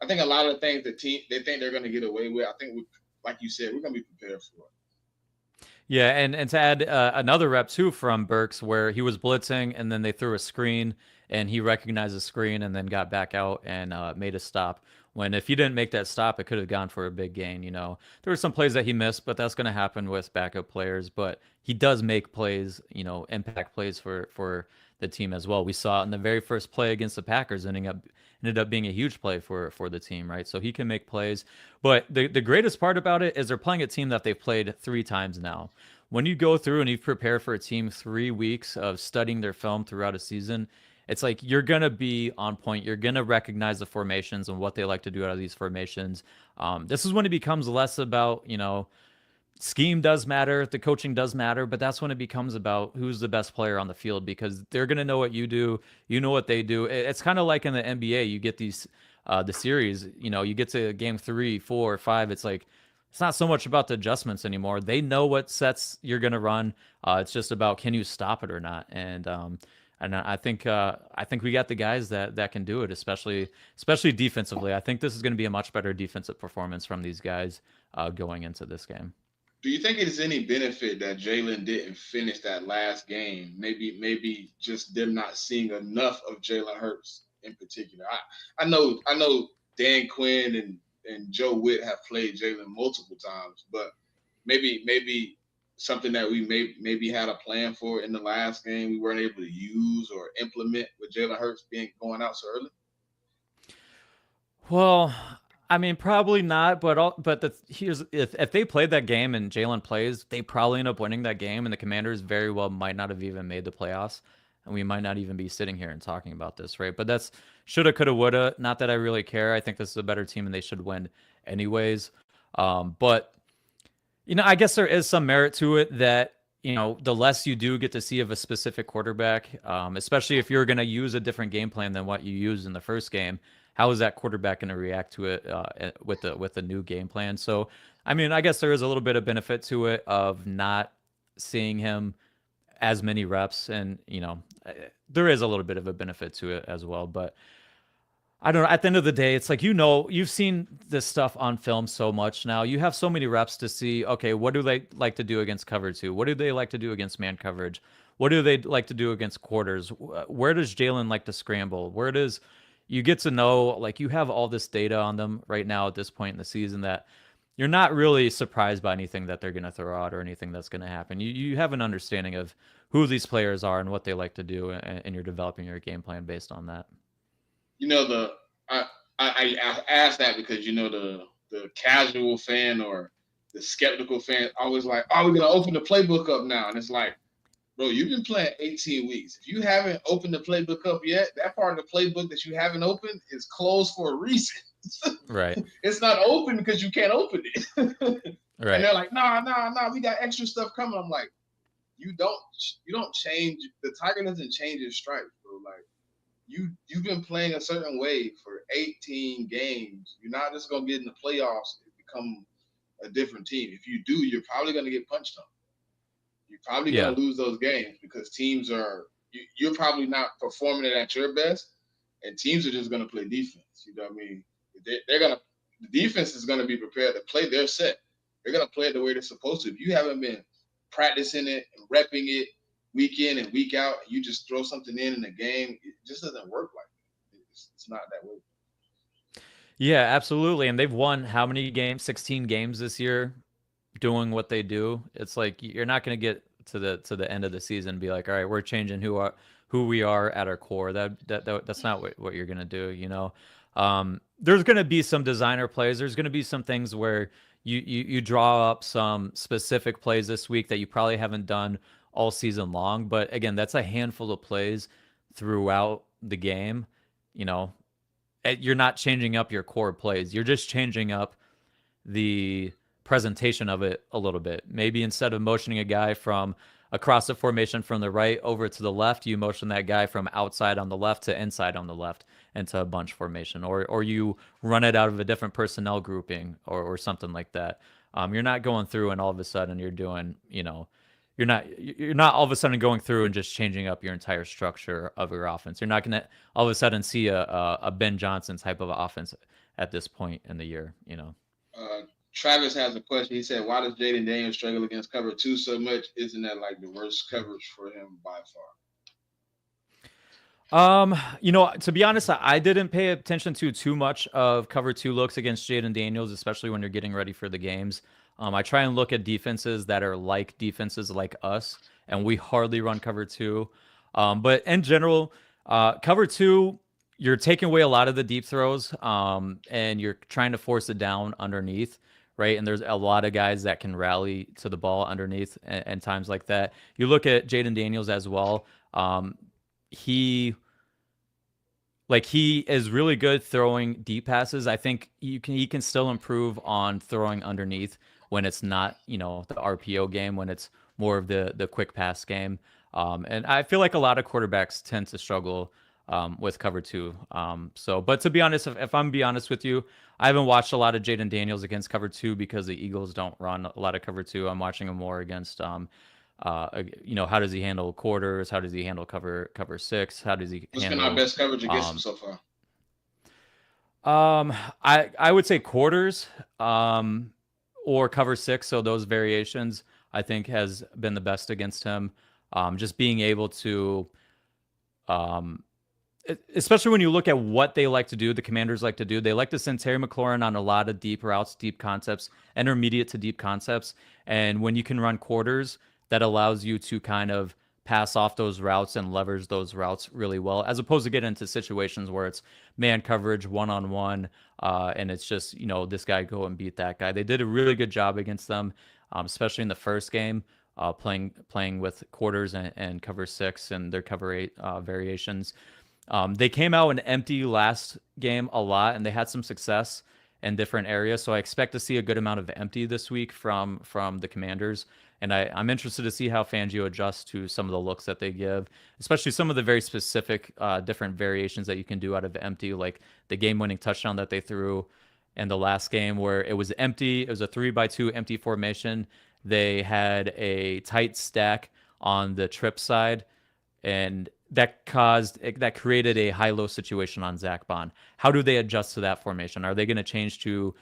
a lot of the things that team they think they're gonna get away with. I think we, like you said, we're gonna be prepared for it. Yeah, and to add another rep too from Burks, where he was blitzing and then they threw a screen and he recognized the screen and then got back out and made a stop. When if he didn't make that stop, it could have gone for a big gain. You know, there were some plays that he missed, but that's going to happen with backup players. But he does make plays, you know, impact plays for the team as well. We saw it in the very first play against the Packers, ended up being a huge play for the team, right? So he can make plays. But the greatest part about it is they're playing a team that they've played 3 times now. When you go through and you've prepared for a team 3 weeks of studying their film throughout a season, it's like you're gonna be on point. You're gonna recognize the formations and what they like to do out of these formations. This is when it becomes less about, you know, scheme does matter, the coaching does matter, but that's when it becomes about who's the best player on the field because they're going to know what you do, you know what they do. It's kind of like in the NBA, you get these the series, you know, you get to game 3, 4, 5, it's like it's not so much about the adjustments anymore. They know what sets you're going to run. It's just about can you stop it or not. And I think we got the guys that can do it, especially defensively. I think this is going to be a much better defensive performance from these guys going into this game. Do you think it is any benefit that Jalen didn't finish that last game? Maybe just them not seeing enough of Jalen Hurts in particular. I know Dan Quinn and Joe Witt have played Jalen multiple times, but maybe something that we maybe had a plan for in the last game we weren't able to use or implement with Jalen Hurts being going out so early. Well, I mean, probably not. But here's if they played that game and Jalen plays, they probably end up winning that game, and the Commanders very well might not have even made the playoffs, and we might not even be sitting here and talking about this, right? But that's shoulda, coulda, woulda. Not that I really care. I think this is a better team, and they should win anyways. But you know, I guess there is some merit to it that you know the less you do get to see of a specific quarterback, especially if you're going to use a different game plan than what you used in the first game. How is that quarterback going to react to it with the new game plan? So, I mean, I guess there is a little bit of benefit to it of not seeing him as many reps, and you know, there is a little bit of a benefit to it as well. But I don't know. At the end of the day, it's like, you know, you've seen this stuff on film so much now. You have so many reps to see, okay, what do they like to do against cover two? What do they like to do against man coverage? What do they like to do against quarters? Where does Jalen like to scramble? Where does you get to know, like, you have all this data on them right now at this point in the season that you're not really surprised by anything that they're going to throw out or anything that's going to happen. You have an understanding of who these players are and what they like to do, and you're developing your game plan based on that. You know I asked that because you know the casual fan or the skeptical fan always like, oh, we're gonna open the playbook up now, and it's like, bro, you've been playing 18 weeks. If you haven't opened the playbook up yet, that part of the playbook that you haven't opened is closed for a reason. Right. It's not open because you can't open it. Right. And they're like, nah, we got extra stuff coming. I'm like, you don't change. The Tiger doesn't change his stripes, bro. Like you've been playing a certain way for 18 games. You're not just gonna get in the playoffs and become a different team. If you do, you're probably gonna get punched on. You're probably Yeah. gonna lose those games because teams are you're probably not performing it at your best, and teams are just gonna play defense. You know what I mean? They're gonna the defense is gonna be prepared to play their set. They're gonna play it the way they're supposed to. If you haven't been practicing it and repping it week in and week out, you just throw something in a game, it just doesn't work like that. It's not that way. Yeah, absolutely. And they've won how many games? 16 games this year doing what they do. It's like you're not going to get to the end of the season and be like, "All right, we're changing who we are at our core." That's not what you're going to do, you know. There's going to be some designer plays. There's going to be some things where you draw up some specific plays this week that you probably haven't done all season long, but again, that's a handful of plays throughout the game, you know. You're not changing up your core plays. You're just changing up the presentation of it a little bit. Maybe instead of motioning a guy from across the formation from the right over to the left, you motion that guy from outside on the left to inside on the left into a bunch formation, or you run it out of a different personnel grouping or something like that. You're not going through and all of a sudden you're doing, you know, you're not all of a sudden going through and just changing up your entire structure of your offense. You're not going to all of a sudden see a Ben Johnson type of offense at this point in the year. Travis has a question. He said, "Why does Jaden Daniels struggle against cover two so much? Isn't that like the worst coverage for him by far?" To be honest, I didn't pay attention to too much of cover two looks against Jaden Daniels, especially when you're getting ready for the games. I try and look at defenses that are like defenses like us, and we hardly run cover two. But in general, cover two, you're taking away a lot of the deep throws, and you're trying to force it down underneath, right? And there's a lot of guys that can rally to the ball underneath and times like that. You look at Jaden Daniels as well. He he is really good throwing deep passes. I think he can still improve on throwing underneath when it's not, the RPO game, when it's more of the quick pass game. And I feel like a lot of quarterbacks tend to struggle with cover two. But to be honest, if I'm be honest with you, I haven't watched a lot of Jaden Daniels against cover two because the Eagles don't run a lot of cover two. I'm watching him more against how does he handle quarters? How does he handle cover six? How does he What's handle? been our best coverage against him so far? I would say quarters, or cover six. So those variations I think has been the best against him. Just being able to, especially when you look at what they like to do, the Commanders like to do. They like to send Terry McLaurin on a lot of deep routes, deep concepts, intermediate to deep concepts, and when you can run quarters, that allows you to kind of pass off those routes and leverage those routes really well, as opposed to get into situations where it's man coverage one-on-one, and it's just, this guy go and beat that guy. They did a really good job against them, especially in the first game, playing with quarters and cover six and their cover eight variations. They came out and empty last game a lot, and they had some success in different areas. So I expect to see a good amount of empty this week from the Commanders. And I'm interested to see how Fangio adjusts to some of the looks that they give, especially some of the very specific different variations that you can do out of empty, like the game-winning touchdown that they threw in the last game where it was empty. It was a 3-by-2 empty formation. They had a tight stack on the trip side, and that created a high-low situation on Zach Bond. How do they adjust to that formation? Are they going to change to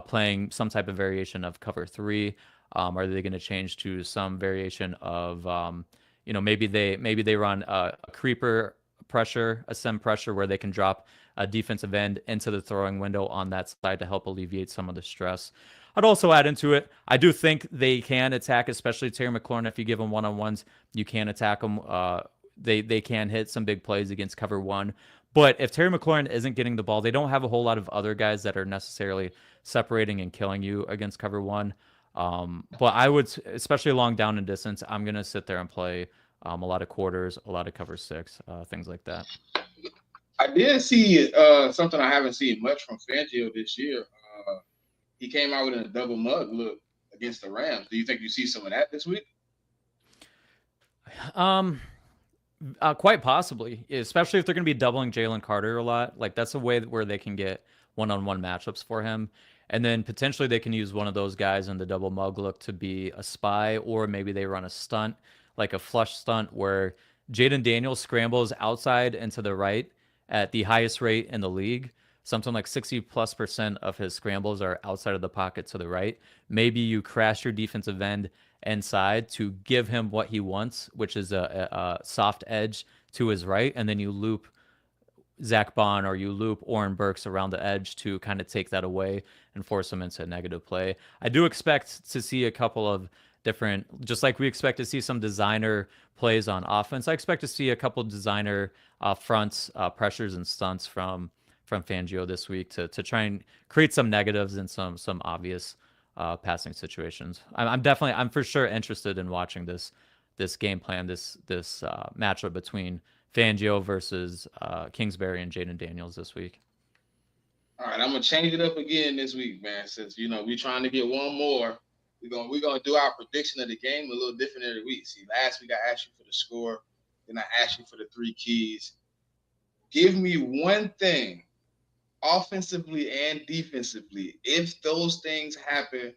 playing some type of variation of cover three? Are they going to change to some variation of, maybe they run a creeper pressure, a sem pressure, where they can drop a defensive end into the throwing window on that side to help alleviate some of the stress. I'd also add into it, I do think they can attack, especially Terry McLaurin. If you give them one-on-ones, you can attack them. They can hit some big plays against cover one. But if Terry McLaurin isn't getting the ball, they don't have a whole lot of other guys that are necessarily separating and killing you against cover one. But I would, especially long down and distance, I'm going to sit there and play a lot of quarters, a lot of cover six, things like that. I did see something I haven't seen much from Fangio this year. He came out with a double mug look against the Rams. Do you think you see some of that this week? Quite possibly, especially if they're going to be doubling Jalen Carter a lot. Like, that's a way where they can get one-on-one matchups for him. And then potentially they can use one of those guys in the double mug look to be a spy, or maybe they run a stunt, like a flush stunt where Jaden Daniels scrambles outside and to the right at the highest rate in the league. Something like 60+% of his scrambles are outside of the pocket to the right. Maybe you crash your defensive end inside to give him what he wants, which is a soft edge to his right, and then you loop Zach Bond or you loop Oren Burks around the edge to kind of take that away and force him into a negative play. I do expect to see a couple of different, just like we expect to see some designer plays on offense, I expect to see a couple of designer fronts, pressures and stunts from Fangio this week to try and create some negatives and some obvious passing situations. I'm for sure interested in watching this game plan, this matchup between Fangio versus Kingsbury and Jaden Daniels this week. All right, I'm gonna change it up again this week, man. Since we're trying to get one more, we're gonna do our prediction of the game a little different every week. See, last week I asked you for the score, then I asked you for the three keys. Give me one thing, offensively and defensively. If those things happen,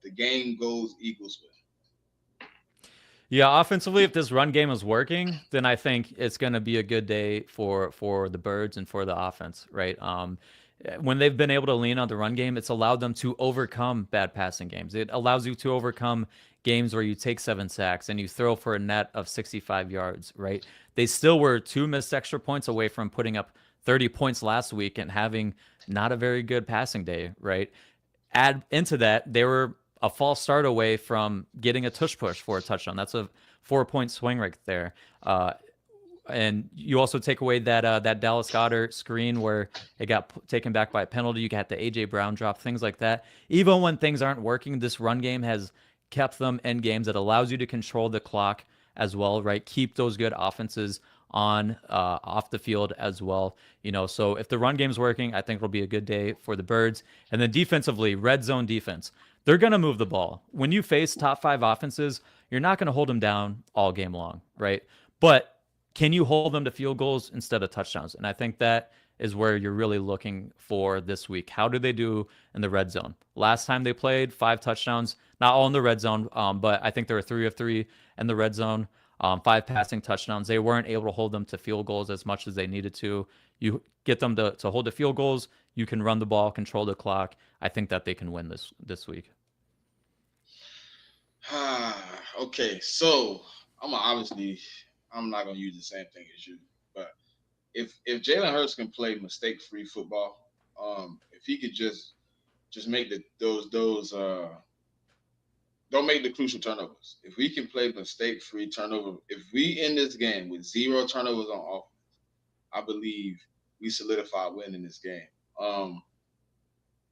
the game goes Eagles way. Yeah, offensively, if this run game is working, then I think it's going to be a good day for the Birds and for the offense, right? When they've been able to lean on the run game, it's allowed them to overcome bad passing games. It allows you to overcome games where you take 7 sacks and you throw for a net of 65 yards, right? They still were 2 missed extra points away from putting up 30 points last week and having not a very good passing day, right? Add into that, they were a false start away from getting a tush push for a touchdown. That's a 4 point swing right there. And you also take away that Dallas Goedert screen where it got taken back by a penalty. You got the AJ Brown drop, things like that. Even when things aren't working, this run game has kept them in games that allows you to control the clock as well, right? Keep those good offenses on off the field as well. So if the run game's working, I think it'll be a good day for the Birds. And then defensively, red zone defense. They're going to move the ball. When you face top 5 offenses, you're not going to hold them down all game long, right? But can you hold them to field goals instead of touchdowns? And I think that is where you're really looking for this week. How do they do in the red zone? Last time they played, 5 touchdowns, not all in the red zone, but I think they were 3 of 3 in the red zone, 5 passing touchdowns. They weren't able to hold them to field goals as much as they needed to. You get them to hold the field goals. You can run the ball, control the clock. I think that they can win this week. Okay, so I'm not gonna use the same thing as you, but if Jalen Hurts can play mistake-free football, if he could just make those don't make the crucial turnovers. If we can play mistake-free turnover, if we end this game with 0 turnovers on offense, I believe we solidify winning this game. Um,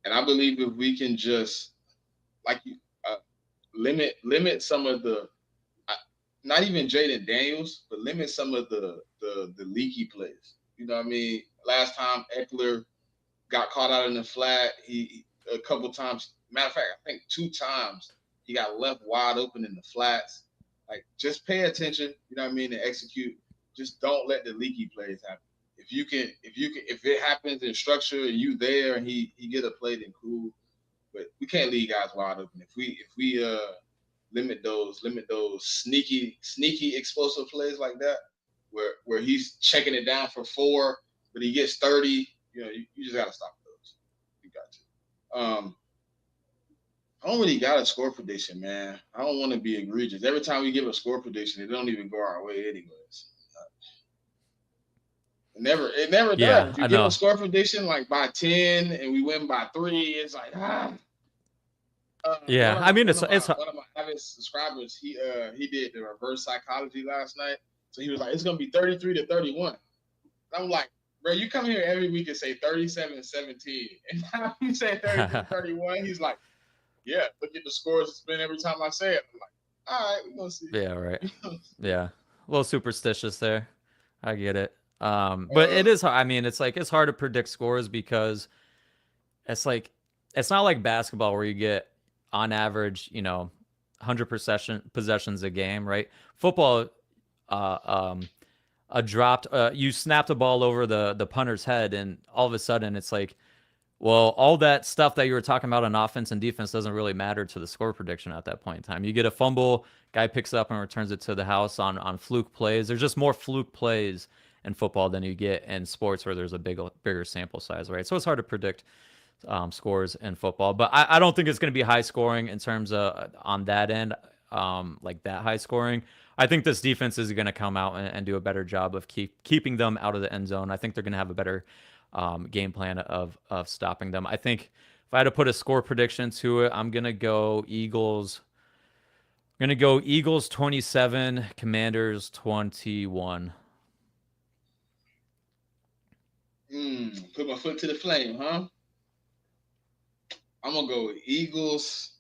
and I believe if we can just like uh, limit some of the not even Jaden Daniels, but limit some of the leaky plays. You know what I mean? Last time Eckler got caught out in the flat, he a couple times. Matter of fact, I think 2 times he got left wide open in the flats. Like, just pay attention. You know what I mean? And execute. Just don't let the leaky plays happen. If it happens in structure and you there and he get a play, then cool. But we can't leave guys wide open. If we limit those sneaky explosive plays like that, where he's checking it down for 4, but he gets 30. You just gotta stop those. You got to. I don't really got a score prediction, man. I don't want to be egregious. Every time we give a score prediction, it don't even go our way anyways. It never does. Yeah, If you I give a know. score prediction like by 10 and we win by 3, it's like Yeah, one of I my mean one of my it's one of my avid subscribers, he did the reverse psychology last night. So he was like, it's gonna be 33-31. I'm like, bro, you come here every week and say 37-17. And now you say 33-31. He's like, yeah, look at the scores it's been every time I say it. I'm like, all right, we're gonna see. Yeah, right. Yeah, a little superstitious there. I get it. But it is hard. I mean, it's hard to predict scores because it's like it's not like basketball where you get on average, 100 possessions a game, right? Football, uh, um, you snapped a ball over the punter's head, and all of a sudden it's like, well, all that stuff that you were talking about on offense and defense doesn't really matter to the score prediction at that point in time. You get a fumble, guy picks it up and returns it to the house on fluke plays. There's just more fluke plays in football than you get in sports where there's a bigger sample size, right? So it's hard to predict scores in football, but I don't think it's going to be high scoring in terms of on that end, like that high scoring. I think this defense is going to come out and do a better job of keeping them out of the end zone. I think they're going to have a better game plan of stopping them. I think if I had to put a score prediction to it, I'm gonna go Eagles. I'm gonna go Eagles 27, Commanders 21. Put my foot to the flame, huh? I'm gonna go with Eagles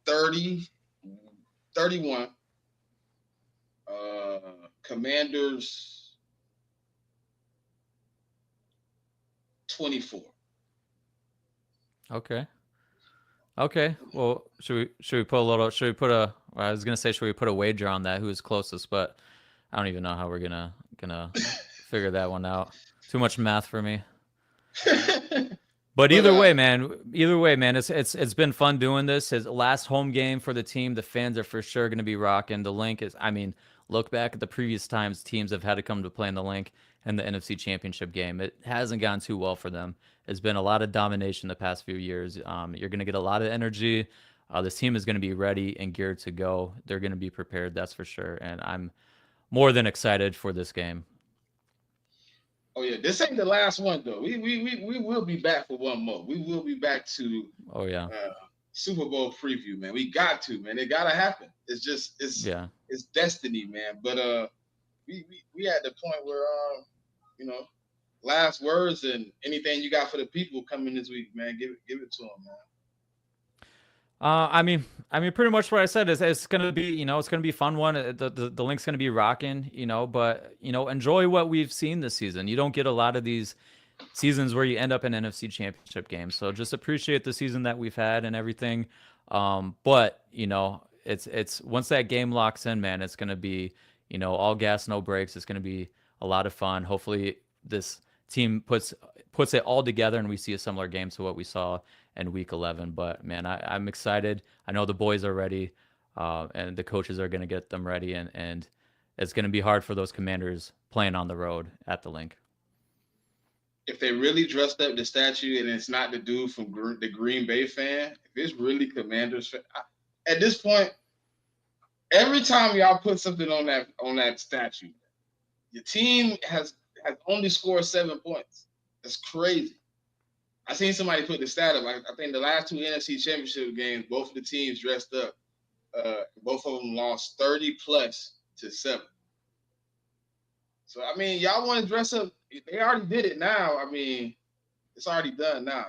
30, 31. Commanders 24. Okay. Okay. Well, should we put a little? Should we put a? I was gonna say, should we put a wager on that? Who's closest? But I don't even know how we're gonna figure that one out. Too much math for me. But But either way, man, it's been fun doing this. His last home game for the team, the fans are for sure going to be rocking. The link is, I mean, look back at the previous times teams have had to come to play in the link in the NFC Championship game. It hasn't gone too well for them. It's been a lot of domination the past few years. You're going to get a lot of energy. This team is going to be ready and geared to go. They're going to be prepared, that's for sure. And I'm more than excited for this game. oh yeah, this ain't the last one though. We will be back for one more. We will be back to Oh yeah, Super Bowl preview, man. We got to, man. It gotta happen. It's just yeah. it's destiny, man. But we at the point where you know, last words and anything you got for the people coming this week, man. Give it to them, man. Pretty much what I said is it's gonna be, it's gonna be a fun one. The link's gonna be rocking, but enjoy what we've seen this season. You don't get a lot of these seasons where you end up in NFC Championship games, so just appreciate the season that we've had and everything. But it's once that game locks in, man, it's gonna be all gas, no brakes. It's gonna be a lot of fun. Hopefully, this team puts it all together and we see a similar game to what we saw in Week 11. But man, I'm excited. I know the boys are ready, and the coaches are going to get them ready, and it's going to be hard for those Commanders playing on the road at the link. If they really dressed up the statue and it's not the dude from the Green Bay fan, if it's really Commanders fan, at this point, every time y'all put something on that statue, your team has only scored 7 points. That's crazy. I seen somebody put the stat up. I think the last 2 NFC Championship games, both of the teams dressed up. Both of them lost 30+ to 7. So I mean, y'all want to dress up? They already did it now. I mean, it's already done now.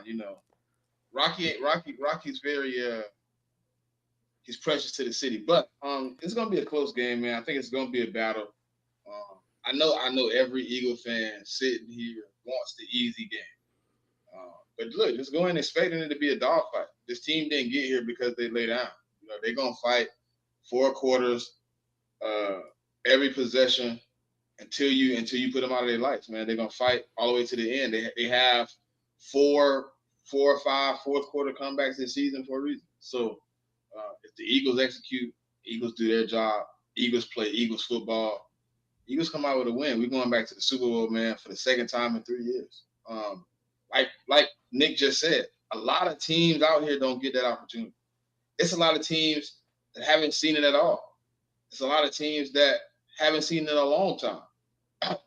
Rocky's very he's precious to the city. But it's gonna be a close game, man. I think it's gonna be a battle. I know every Eagle fan sitting here wants the easy game. But look, just go in expecting it to be a dogfight. This team didn't get here because they lay down. They're gonna fight 4 quarters, every possession until you put them out of their lives, man. They're gonna fight all the way to the end. They have 4 or 5 fourth quarter comebacks this season for a reason. So if the Eagles execute, Eagles do their job. Eagles play Eagles football. Eagles come out with a win. We're going back to the Super Bowl, man, for the second time in 3 years. Like Nick just said, a lot of teams out here don't get that opportunity. It's a lot of teams that haven't seen it at all. It's a lot of teams that haven't seen it in a long time.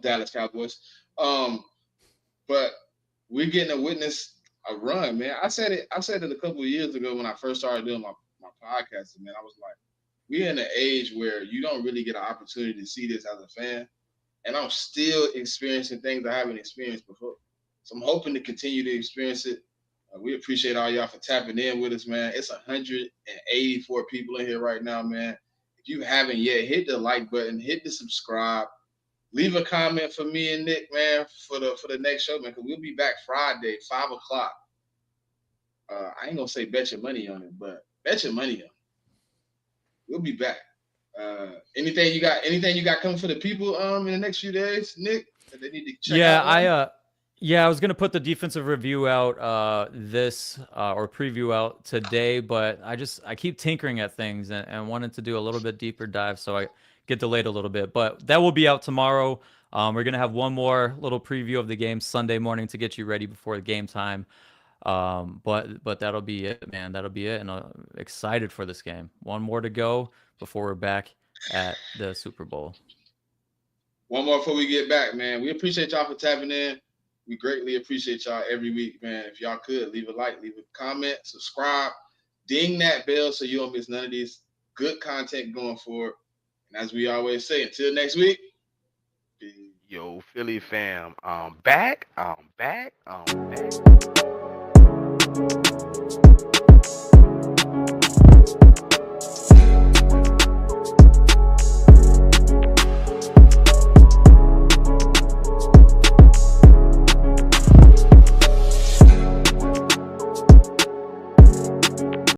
Dallas Cowboys. But we're getting to witness a run, man. I said it a couple of years ago when I first started doing my podcasting, man. I was like, we're in an age where you don't really get an opportunity to see this as a fan. And I'm still experiencing things I haven't experienced before. So I'm hoping to continue to experience it. We appreciate all y'all for tapping in with us, man. It's 184 people in here right now, man. If you haven't yet, hit the like button, hit the subscribe, leave a comment for me and Nick, man, for the next show, man, because we'll be back Friday, 5 o'clock. I ain't gonna say bet your money on it, but bet your money on it. We'll be back. Anything you got coming for the people in the next few days, Nick, that they need to check out? I was gonna put the defensive review out or preview out today, but I keep tinkering at things and wanted to do a little bit deeper dive, so I get delayed a little bit. But that will be out tomorrow. We're gonna have one more little preview of the game Sunday morning to get you ready before the game time. But that'll be it, man. That'll be it, and I'm excited for this game. One more to go before we're back at the Super Bowl. One more before we get back, man. We appreciate y'all for tapping in. We greatly appreciate y'all every week, man. If y'all could, leave a like, leave a comment, subscribe, ding that bell so you don't miss none of this good content going forward. And as we always say, until next week, peace. Yo, Philly fam, I'm back.